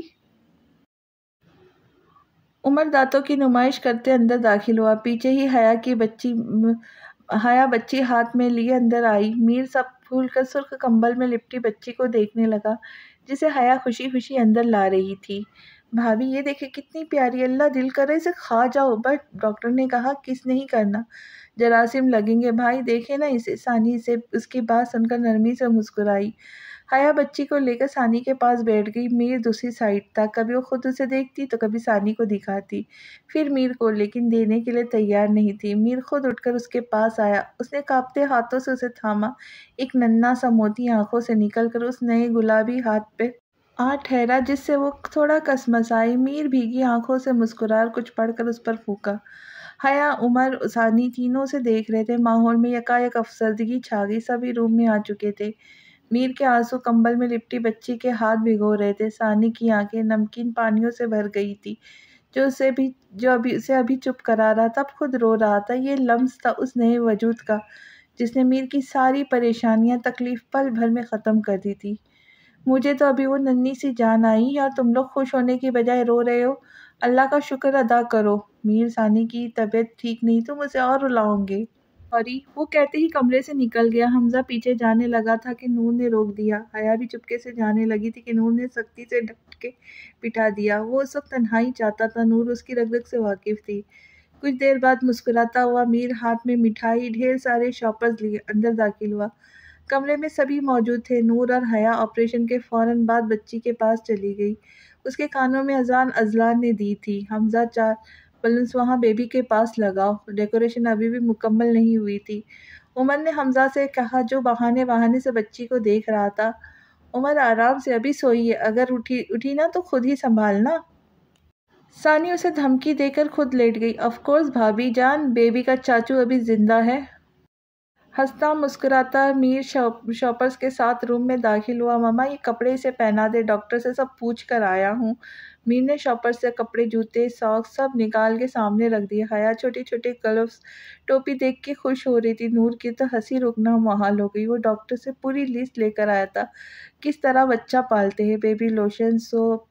عمر دانتوں کی نمائش کرتے اندر داخل ہوا۔ پیچھے ہی حیا بچی ہاتھ میں لیے اندر آئی۔ میر سب پھول کر سرخ کمبل میں لپٹی بچی کو دیکھنے لگا جسے حیا خوشی خوشی اندر لا رہی تھی۔ بھابھی یہ دیکھے کتنی پیاری، اللہ دل کرے اسے کھا جاؤ، بٹ ڈاکٹر نے کہا کس نہیں کرنا، جراثیم لگیں گے۔ بھائی دیکھے نا اسے۔ ثانی سے اس کی بات سن کر نرمی سے مسکرائی۔ حیا بچی کو لے کر ثانی کے پاس بیٹھ گئی۔ میر دوسری سائیڈ تھا، کبھی وہ خود اسے دیکھتی تو کبھی ثانی کو دکھاتی، پھر میر کو، لیکن دینے کے لیے تیار نہیں تھی۔ میر خود اٹھ کر اس کے پاس آیا۔ اس نے کانپتے ہاتھوں سے اسے تھاما، ایک ننھا سا موتی آنکھوں سے نکل کر اس نئے گلابی ہاتھ پہ آ ٹھہرا جس سے وہ تھوڑا کسمسائی۔ میر بھیگی آنکھوں سے مسکرا اور کچھ پڑھ کر اس پر پھونکا۔ حیا، عمر، ثانی تینوں اسے دیکھ رہے تھے۔ ماحول میں یکایک افسردگی چھا گئی، سبھی روم میں آ چکے تھے۔ میر کے آنسو کمبل میں لپٹی بچی کے ہاتھ بھگو رہے تھے۔ ثانی کی آنکھیں نمکین پانیوں سے بھر گئی تھی، جو اسے ابھی چپ کرا رہا تھا، اب خود رو رہا تھا۔ یہ لمس تھا اس نئے وجود کا جس نے میر کی ساری پریشانیاں، تکلیف پل بھر میں ختم کر دی تھی۔ مجھے تو ابھی وہ ننھی سی جان آئی ہے اور تم لوگ خوش ہونے کی بجائے رو رہے ہو۔ اللہ کا شکر ادا کرو۔ میر، ثانی کی طبیعت ٹھیک نہیں، تم اسے اور رلاؤ گے۔ سوری، وہ کہتے ہی کمرے سے نکل گیا۔ حمزہ پیچھے جانے لگا تھا کہ نور نے روک دیا۔ حیا بھی چپکے سے جانے لگی تھی کہ نور نے سختی سے ڈانٹ کے بٹھا دیا۔ وہ اس وقت تنہائی چاہتا تھا، نور اس کی رگ رگ سے واقف تھی۔ کچھ دیر بعد مسکراتا ہوا میر ہاتھ میں مٹھائی، ڈھیر سارے شاپرز لیے اندر داخل ہوا۔ کمرے میں سبھی موجود تھے۔ نور اور حیا آپریشن کے فوراً بعد بچی کے پاس چلی گئی۔ اس کے کانوں میں اذان اذلان نے دی تھی، حمزہ 4 بلونس وہاں بیبی کے پاس لگاؤ، ڈیکوریشن ابھی بھی مکمل نہیں ہوئی تھی۔ عمر نے حمزہ سے کہا جو بہانے سے بچی کو دیکھ رہا تھا، عمر آرام سے، ابھی سوئی ہے، اگر اٹھی نا تو خود ہی سنبھالنا۔ ثانی اسے دھمکی دے کر خود لیٹ گئی۔ آف کورس بھابھی جان، بیبی کا چاچو ابھی زندہ ہے۔ ہنستا مسکراتا میر شاپرز کے ساتھ روم میں داخل ہوا۔ ماما یہ کپڑے اسے پہنا دے، ڈاکٹر سے سب پوچھ کر آیا ہوں۔ میر نے شاپرز سے کپڑے، جوتے، ساکس سب نکال کے سامنے رکھ دیے۔ حیا چھوٹے چھوٹے گلوز، ٹوپی دیکھ کے خوش ہو رہی تھی۔ نور کی تو ہنسی روکنا محال ہو گئی۔ وہ ڈاکٹر سے پوری لسٹ لے کر آیا تھا، کس طرح بچہ پالتے ہیں، بیبی لوشن، سوپ،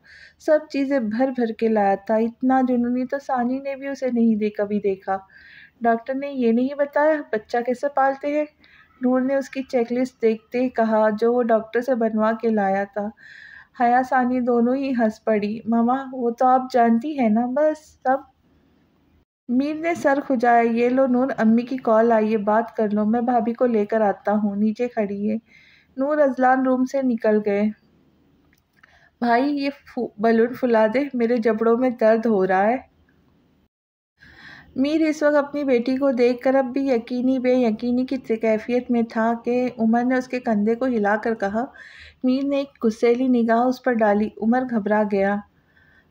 سب چیزیں بھر بھر کے لایا تھا۔ اتنا جنونی تو ثانی نے بھی اسے نہیں کبھی دیکھا۔ ڈاکٹر نے یہ نہیں بتایا بچہ کیسے پالتے ہیں؟ نور نے اس کی چیک لسٹ دیکھتے کہا، جو وہ ڈاکٹر سے بنوا کے لایا تھا۔ حیا ثانی دونوں ہی ہنس پڑی۔ ماما وہ تو آپ جانتی ہیں نا، بس سب۔ میر نے سر کھجایا۔ یہ لو نور، امی کی کال آئی ہے، بات کر لو، میں بھابھی کو لے کر آتا ہوں، نیچے کھڑی ہے۔ نور اذلان روم سے نکل گئے۔ بھائی یہ بلون پھلا دے، میرے جبڑوں میں درد ہو رہا ہے۔ میر اس وقت اپنی بیٹی کو دیکھ کر اب بھی یقینی بے یقینی کی کیفیت میں تھا کہ عمر نے اس کے کندھے کو ہلا کر کہا۔ میر نے ایک غصیلی نگاہ اس پر ڈالی۔ عمر گھبرا گیا۔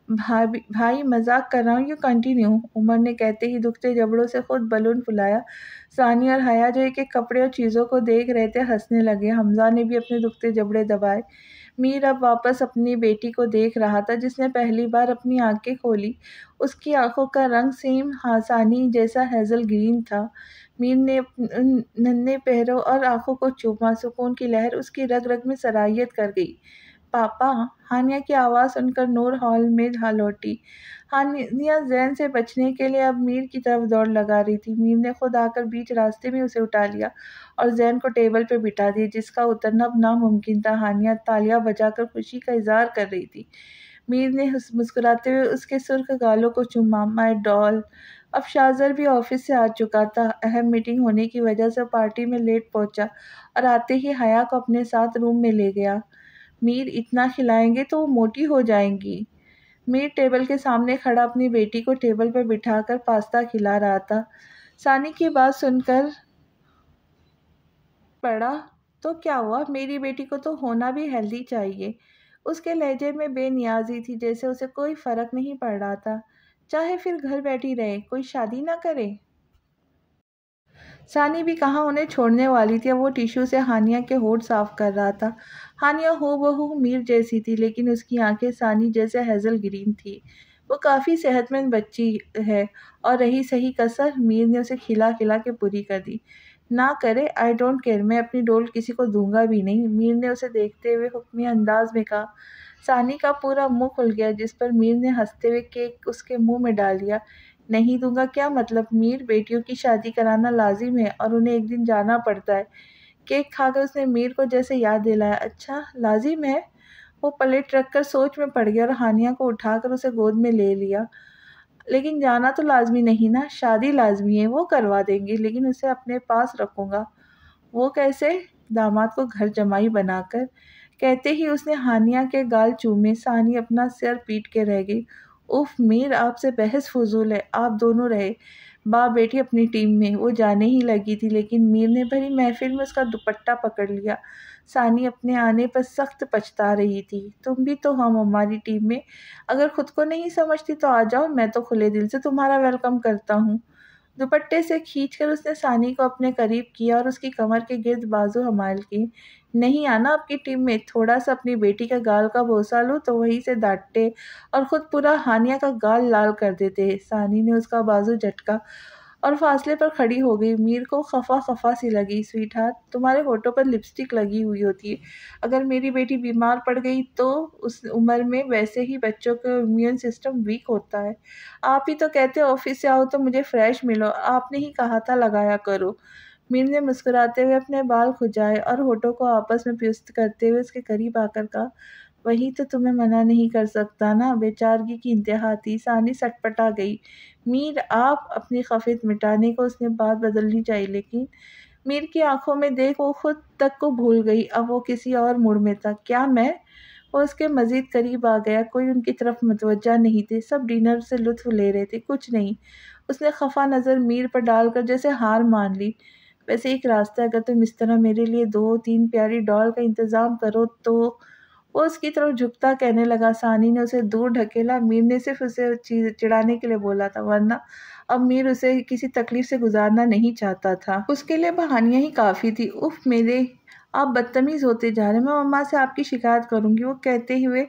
بھائی مذاق کر رہا ہوں، یو کنٹینیو، عمر نے کہتے ہی دکھتے جبڑوں سے خود بلون پھلایا۔ ثانی اور حیا جو ایک ایک کپڑے اور چیزوں کو دیکھ رہے تھے ہنسنے لگے۔ حمزہ نے بھی اپنے دکھتے جبڑے دبائے۔ میر اب واپس اپنی بیٹی کو دیکھ رہا تھا جس نے پہلی بار اپنی آنکھیں کھولی۔ اس کی آنکھوں کا رنگ سیم ثانی جیسا ہیزل گرین تھا۔ میر نے ننھے پہروں اور آنکھوں کو چوما۔ سکون کی لہر اس کی رگ رگ میں سرایت کر گئی۔ پاپا، ہانیہ کی آواز سن کر نور ہال میں لوٹی۔ ہانیہ زین سے بچنے کے لیے اب میر کی طرف دوڑ لگا رہی تھی۔ میر نے خود آ کر بیچ راستے میں اسے اٹھا لیا اور زین کو ٹیبل پہ بٹھا دیا جس کا اترنا اب ناممکن تھا۔ ہانیہ تالیاں بجا کر خوشی کا اظہار کر رہی تھی۔ میر نے مسکراتے ہوئے اس کے سرخ گالوں کو چوما۔ مائی ڈال۔ اب شاذر بھی آفس سے آ چکا تھا۔ اہم میٹنگ ہونے کی وجہ سے پارٹی میں لیٹ پہنچا اور آتے ہی حیا کو اپنے ساتھ روم میں لے گیا۔ میر اتنا کھلائیں گے تو وہ موٹی ہو جائیں گی۔ میر ٹیبل کے سامنے کھڑا اپنی بیٹی کو ٹیبل پر بٹھا کر پاستا کھلا رہا تھا۔ ثانی کی بات سن کر پڑا۔ تو کیا ہوا؟ میری بیٹی کو تو ہونا بھی ہیلدی چاہیے۔ اس کے لہجے میں بے نیازی تھی، جیسے اسے کوئی فرق نہیں پڑ رہا تھا۔ چاہے پھر گھر بیٹھی رہے، کوئی شادی نہ کرے۔ ثانی بھی کہاں انہیں چھوڑنے والی تھی۔ اب وہ ٹیشو سے ہانیہ کے ہونٹ صاف کر رہا تھا۔ ہانیہ ہو بہو میر جیسی تھی، لیکن اس کی آنکھیں ثانی جیسے ہیزل گرین تھی۔ وہ کافی صحت مند بچی ہے، اور رہی صحیح کسر، میر نے اسے کھلا کھلا کے پوری کر دی۔ نہ کرے، آئی ڈونٹ کیئر، میں اپنی ڈول کسی کو دوں گا بھی نہیں، میر نے اسے دیکھتے ہوئے حکمی انداز میں کہا۔ ثانی کا پورا منہ کھل گیا، جس پر میر نے ہنستے ہوئے کیک اس کے منہ میں ڈال دیا۔ نہیں دوں گا کیا مطلب میر؟ بیٹیوں کی شادی کرانا لازم ہے اور انہیں ایک دن جانا پڑتا ہے۔ کیک کھا کر اس نے میر کو جیسے یاد دلایا۔ اچھا لازم ہے؟ وہ پلیٹ رکھ کر سوچ میں پڑ گیا اور ہانیہ کو اٹھا کر اسے گود میں لے لیا۔ لیکن جانا تو لازمی نہیں نا، شادی لازمی ہے، وہ کروا دیں گے، لیکن اسے اپنے پاس رکھوں گا۔ وہ کیسے؟ داماد کو گھر جمائی بنا کر۔ کہتے ہی اس نے ہانیہ کے گال چومے۔ ثانی اپنا سر پیٹ کے رہ گئی۔ اف میر، آپ سے بحث فضول ہے، آپ دونوں رہے باپ بیٹی اپنی ٹیم میں۔ وہ جانے ہی لگی تھی، لیکن میر نے بھری محفل میں اس کا دوپٹہ پکڑ لیا۔ ثانی اپنے آنے پر سخت پچھتا رہی تھی۔ تم بھی تو ہم ہماری ٹیم میں، اگر خود کو نہیں سمجھتی تو آ جاؤ، میں تو کھلے دل سے تمہارا ویلکم کرتا ہوں۔ دوپٹے سے کھینچ کر اس نے ثانی کو اپنے قریب کیا اور اس کی کمر کے گرد بازو حمائل کی۔ نہیں آنا آپ کی ٹیم میں؟ تھوڑا سا اپنی بیٹی کا گال کا بوسہ لوں تو وہیں سے ڈانٹتے اور خود پورا ہانیہ کا گال لال کر دیتے۔ ثانی نے اس کا بازو جھٹکا اور فاصلے پر کھڑی ہو گئی۔ میر کو خفا خفا سی لگی۔ سویٹ ہارٹ، تمہارے ہونٹوں پر لپسٹک لگی ہوئی ہوتی ہے، اگر میری بیٹی بیمار پڑ گئی تو اس عمر میں ویسے ہی بچوں کا امیون سسٹم ویک ہوتا ہے۔ آپ ہی تو کہتے آفس سے آؤ تو مجھے فریش ملو، آپ نے ہی کہا تھا لگایا کرو۔ میر نے مسکراتے ہوئے اپنے بال کھجائے اور ہونٹوں کو آپس میں پیوست کرتے ہوئے اس کے قریب آ کر کہا، وہی تو تمہیں منع نہیں کر سکتا نا۔ بیچارگی کی انتہا تھی۔ ثانی سٹ پٹا گئی۔ میر آپ، اپنی خفت مٹانے کو اس نے بات بدلنی چاہی، لیکن میر کی آنکھوں میں دیکھ وہ خود تک کو بھول گئی۔ اب وہ کسی اور موڈ میں تھا۔ کیا میں؟ وہ اس کے مزید قریب آ گیا۔ کوئی ان کی طرف متوجہ نہیں تھے، سب ڈنر سے لطف لے رہے تھے۔ کچھ نہیں، اس نے خفا نظر میر پر ڈال کر جیسے ہار مان لی۔ ویسے ایک راستہ ہے، اگر تم اس طرح میرے لیے 2-3 پیاری ڈال کا انتظام کرو تو۔ وہ اس کی طرف جھکتا کہنے لگا۔ ثانی نے اسے دور ڈھکیلا۔ میر نے صرف اسے چڑھانے کے لیے بولا تھا، ورنہ اب میر اسے کسی تکلیف سے گزارنا نہیں چاہتا تھا۔ اس کے لیے بہانیاں ہی کافی تھی۔ اف میرے، آپ بدتمیز ہوتے جا رہے ہیں، میں مما سے آپ کی شکایت کروں گی۔ وہ کہتے ہوئے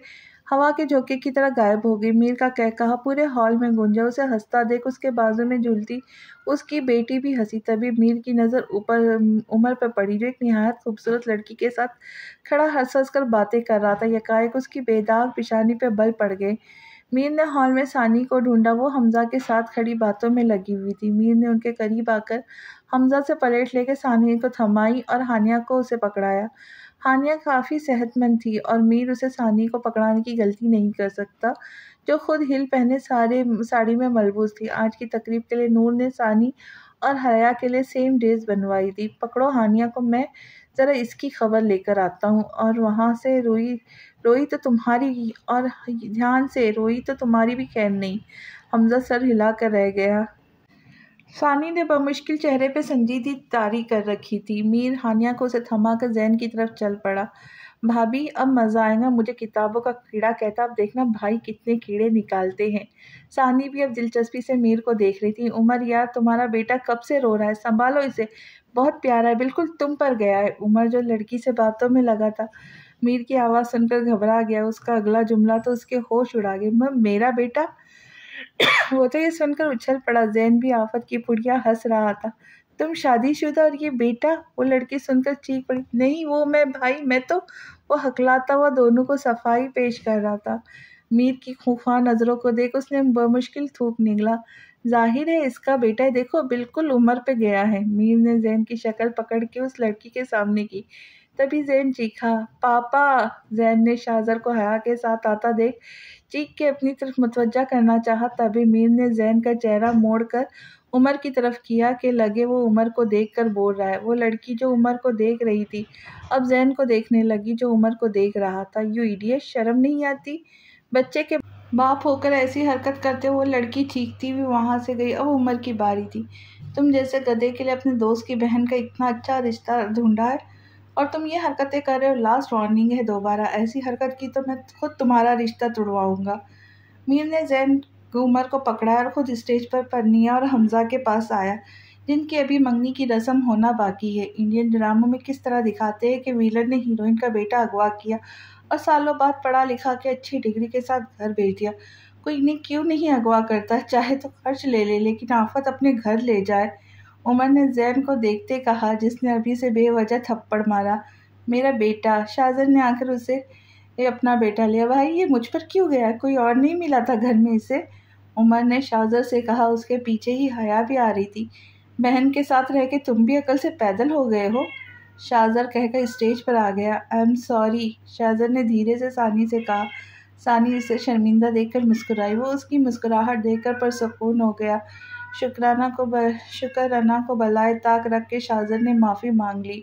ہوا کے جھونکے کی طرح غائب ہو گئی۔ میر کا کہا پورے ہال میں گونجا۔ اسے ہنستا دیکھ اس کے بازو میں جھولتی اس کی بیٹی بھی ہنسی۔ تبھی میر کی نظر عمر پہ پڑی، جو ایک نہایت خوبصورت لڑکی کے ساتھ کھڑا ہنس ہنس کر باتیں کر رہا تھا۔ یکایک اس کی بے داغ پیشانی پہ بل پڑ گئے۔ میر نے ہال میں ثانی کو ڈھونڈا۔ وہ حمزہ کے ساتھ کھڑی باتوں میں لگی ہوئی تھی۔ میر نے ان کے قریب آ کر حمزہ سے پلیٹ لے کے ثانی کو تھمائی اور ہانیہ کو اسے پکڑایا۔ ہانیہ کافی صحت مند تھی اور میر اسے ثانی کو پکڑانے کی غلطی نہیں کر سکتا، جو خود ہل پہنے ساڑی میں ملبوس تھی۔ آج کی تقریب کے لیے نور نے ثانی اور حیا کے لیے سیم ڈریس بنوائی تھی۔ پکڑو ہانیہ کو، میں ذرا اس کی خبر لے کر آتا ہوں۔ اور وہاں سے روئی تو تمہاری، اور دھیان سے، روئی تو تمہاری بھی خیر نہیں۔ حمزہ سر ہلا کر رہ گیا۔ ثانی نے بمشکل چہرے پہ سنجیدگی طاری کر رکھی تھی۔ میر ہانیہ کو اسے تھما کر زین کی طرف چل پڑا۔ بھابھی اب مزہ آئے گا، مجھے کتابوں کا کیڑا کہتا، اب دیکھنا بھائی کتنے کیڑے نکالتے ہیں۔ ثانی بھی اب دلچسپی سے میر کو دیکھ رہی تھی۔ عمر یار، تمہارا بیٹا کب سے رو رہا ہے، سنبھالو اسے، بہت پیارا ہے، بالکل تم پر گیا ہے۔ عمر، جو لڑکی سے باتوں میں لگا تھا، میر کی آواز سن کر گھبرا گیا۔ اس کا اگلا جملہ تو اس کے ہوش اڑا گئے۔ میرا بیٹا؟ وہ تو یہ سن کر اچھل پڑا۔ زین بھی آفت کی پڑیا ہنس رہا تھا۔ تم شادی شدہ اور یہ بیٹا؟ وہ لڑکی سن کر چیخ پڑی۔ نہیں وہ میں بھائی، میں تو، وہ ہکلاتا ہوا دونوں کو صفائی پیش کر رہا تھا۔ میر کی خوفناک نظروں کو دیکھ اس نے بمشکل تھوک نگلا۔ ظاہر ہے اس کا بیٹا ہے، دیکھو بالکل عمر پہ گیا ہے۔ میر نے زین کی شکل پکڑ کے اس لڑکی کے سامنے کی۔ تبھی زین چیخا، پاپا! زین نے شاہزر کو حیا کے ساتھ آتا دیکھ چیخ کے اپنی طرف متوجہ کرنا چاہا۔ تبھی میر نے زین کا چہرہ موڑ کر عمر کی طرف کیا کہ لگے وہ عمر کو دیکھ کر بول رہا ہے۔ وہ لڑکی جو عمر کو دیکھ رہی تھی اب زین کو دیکھنے لگی، جو عمر کو دیکھ رہا تھا۔ یو ایڈیٹ، شرم نہیں آتی؟ بچے کے باپ ہو کر ایسی حرکت کرتے ہو؟ وہ لڑکی چیختی ہوئی وہاں سے گئی۔ اب عمر کی باری تھی۔ تم جیسے گدھے کے لیے اپنے دوست کی بہن کا اتنا اچھا رشتہ ڈھونڈا ہے، اور تم یہ حرکتیں کر رہے ہو، لاسٹ وارننگ ہے، دوبارہ ایسی حرکت کی تو میں خود تمہارا رشتہ توڑواؤں گا۔ میر نے زین عمر کو پکڑا اور خود اسٹیج پر پرنیا اور حمزہ کے پاس آیا، جن کی ابھی منگنی کی رسم ہونا باقی ہے۔ انڈین ڈراموں میں کس طرح دکھاتے ہیں کہ ویلن نے ہیروئن کا بیٹا اغوا کیا اور سالوں بعد پڑھا لکھا کے اچھی ڈگری کے ساتھ گھر بھیج دیا۔ کوئی انہیں کیوں نہیں اغوا کرتا؟ چاہے تو خرچ لے لے، لیکن آفت اپنے گھر لے جائے۔ عمر نے زین کو دیکھتے کہا، جس نے ابھی سے بے وجہ تھپڑ مارا۔ میرا بیٹا! شاہزر نے آ کر اسے اپنا بیٹا لیا۔ بھائی، یہ مجھ پر کیوں گیا؟ کوئی اور نہیں ملا تھا گھر میں اسے؟ عمر نے شاہزر سے کہا۔ اس کے پیچھے ہی حیا بھی آ رہی تھی۔ بہن کے ساتھ رہ کے تم بھی عقل سے پیدل ہو گئے ہو؟ شاہزر کہہ کر اسٹیج پر آ گیا۔ آئی ایم سوری، شاہزر نے دھیرے سے ثانی سے کہا۔ ثانی اسے شرمندہ دیکھ کر مسکرائی۔ وہ اس کی مسکراہٹ دیکھ کر پرسکون ہو گیا۔ شکرانہ کو بالائے طاق رکھ کے شاہزر نے معافی مانگ لی۔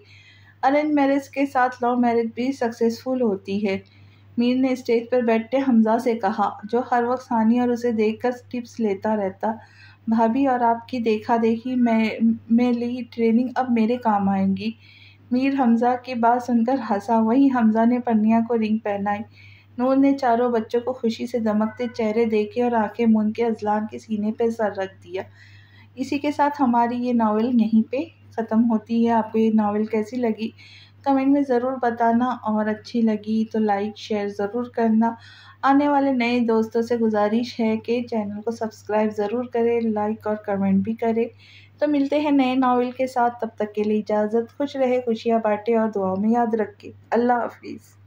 ارینج میرج کے ساتھ لو میرج بھی سکسیسفل ہوتی ہے، میر نے اسٹیج پر بیٹھے حمزہ سے کہا، جو ہر وقت ثانی اور اسے دیکھ کر ٹپس لیتا رہتا۔ بھابھی اور آپ کی دیکھا دیکھی میں لی ٹریننگ اب میرے کام آئے گی۔ میر حمزہ کی بات سن کر ہنسا۔ وہیں حمزہ نے پرنیا کو رنگ پہنائی۔ نور نے چاروں بچوں کو خوشی سے دمکتے چہرے دیکھے اور آنکھیں موند کے اذلان کے سینے پہ سر رکھ دیا۔ اسی کے ساتھ ہماری یہ ناول یہیں پہ ختم ہوتی ہے۔ آپ کو یہ ناول کیسی لگی کمنٹ میں ضرور بتانا، اور اچھی لگی تو لائک شیئر ضرور کرنا۔ آنے والے نئے دوستوں سے گزارش ہے کہ چینل کو سبسکرائب ضرور کریں، لائک اور کمنٹ بھی کریں۔ تو ملتے ہیں نئے ناول کے ساتھ، تب تک کے لیے اجازت۔ خوش رہے، خوشیاں بانٹے اور دعاؤں میں یاد رکھیں۔ اللہ حافظ۔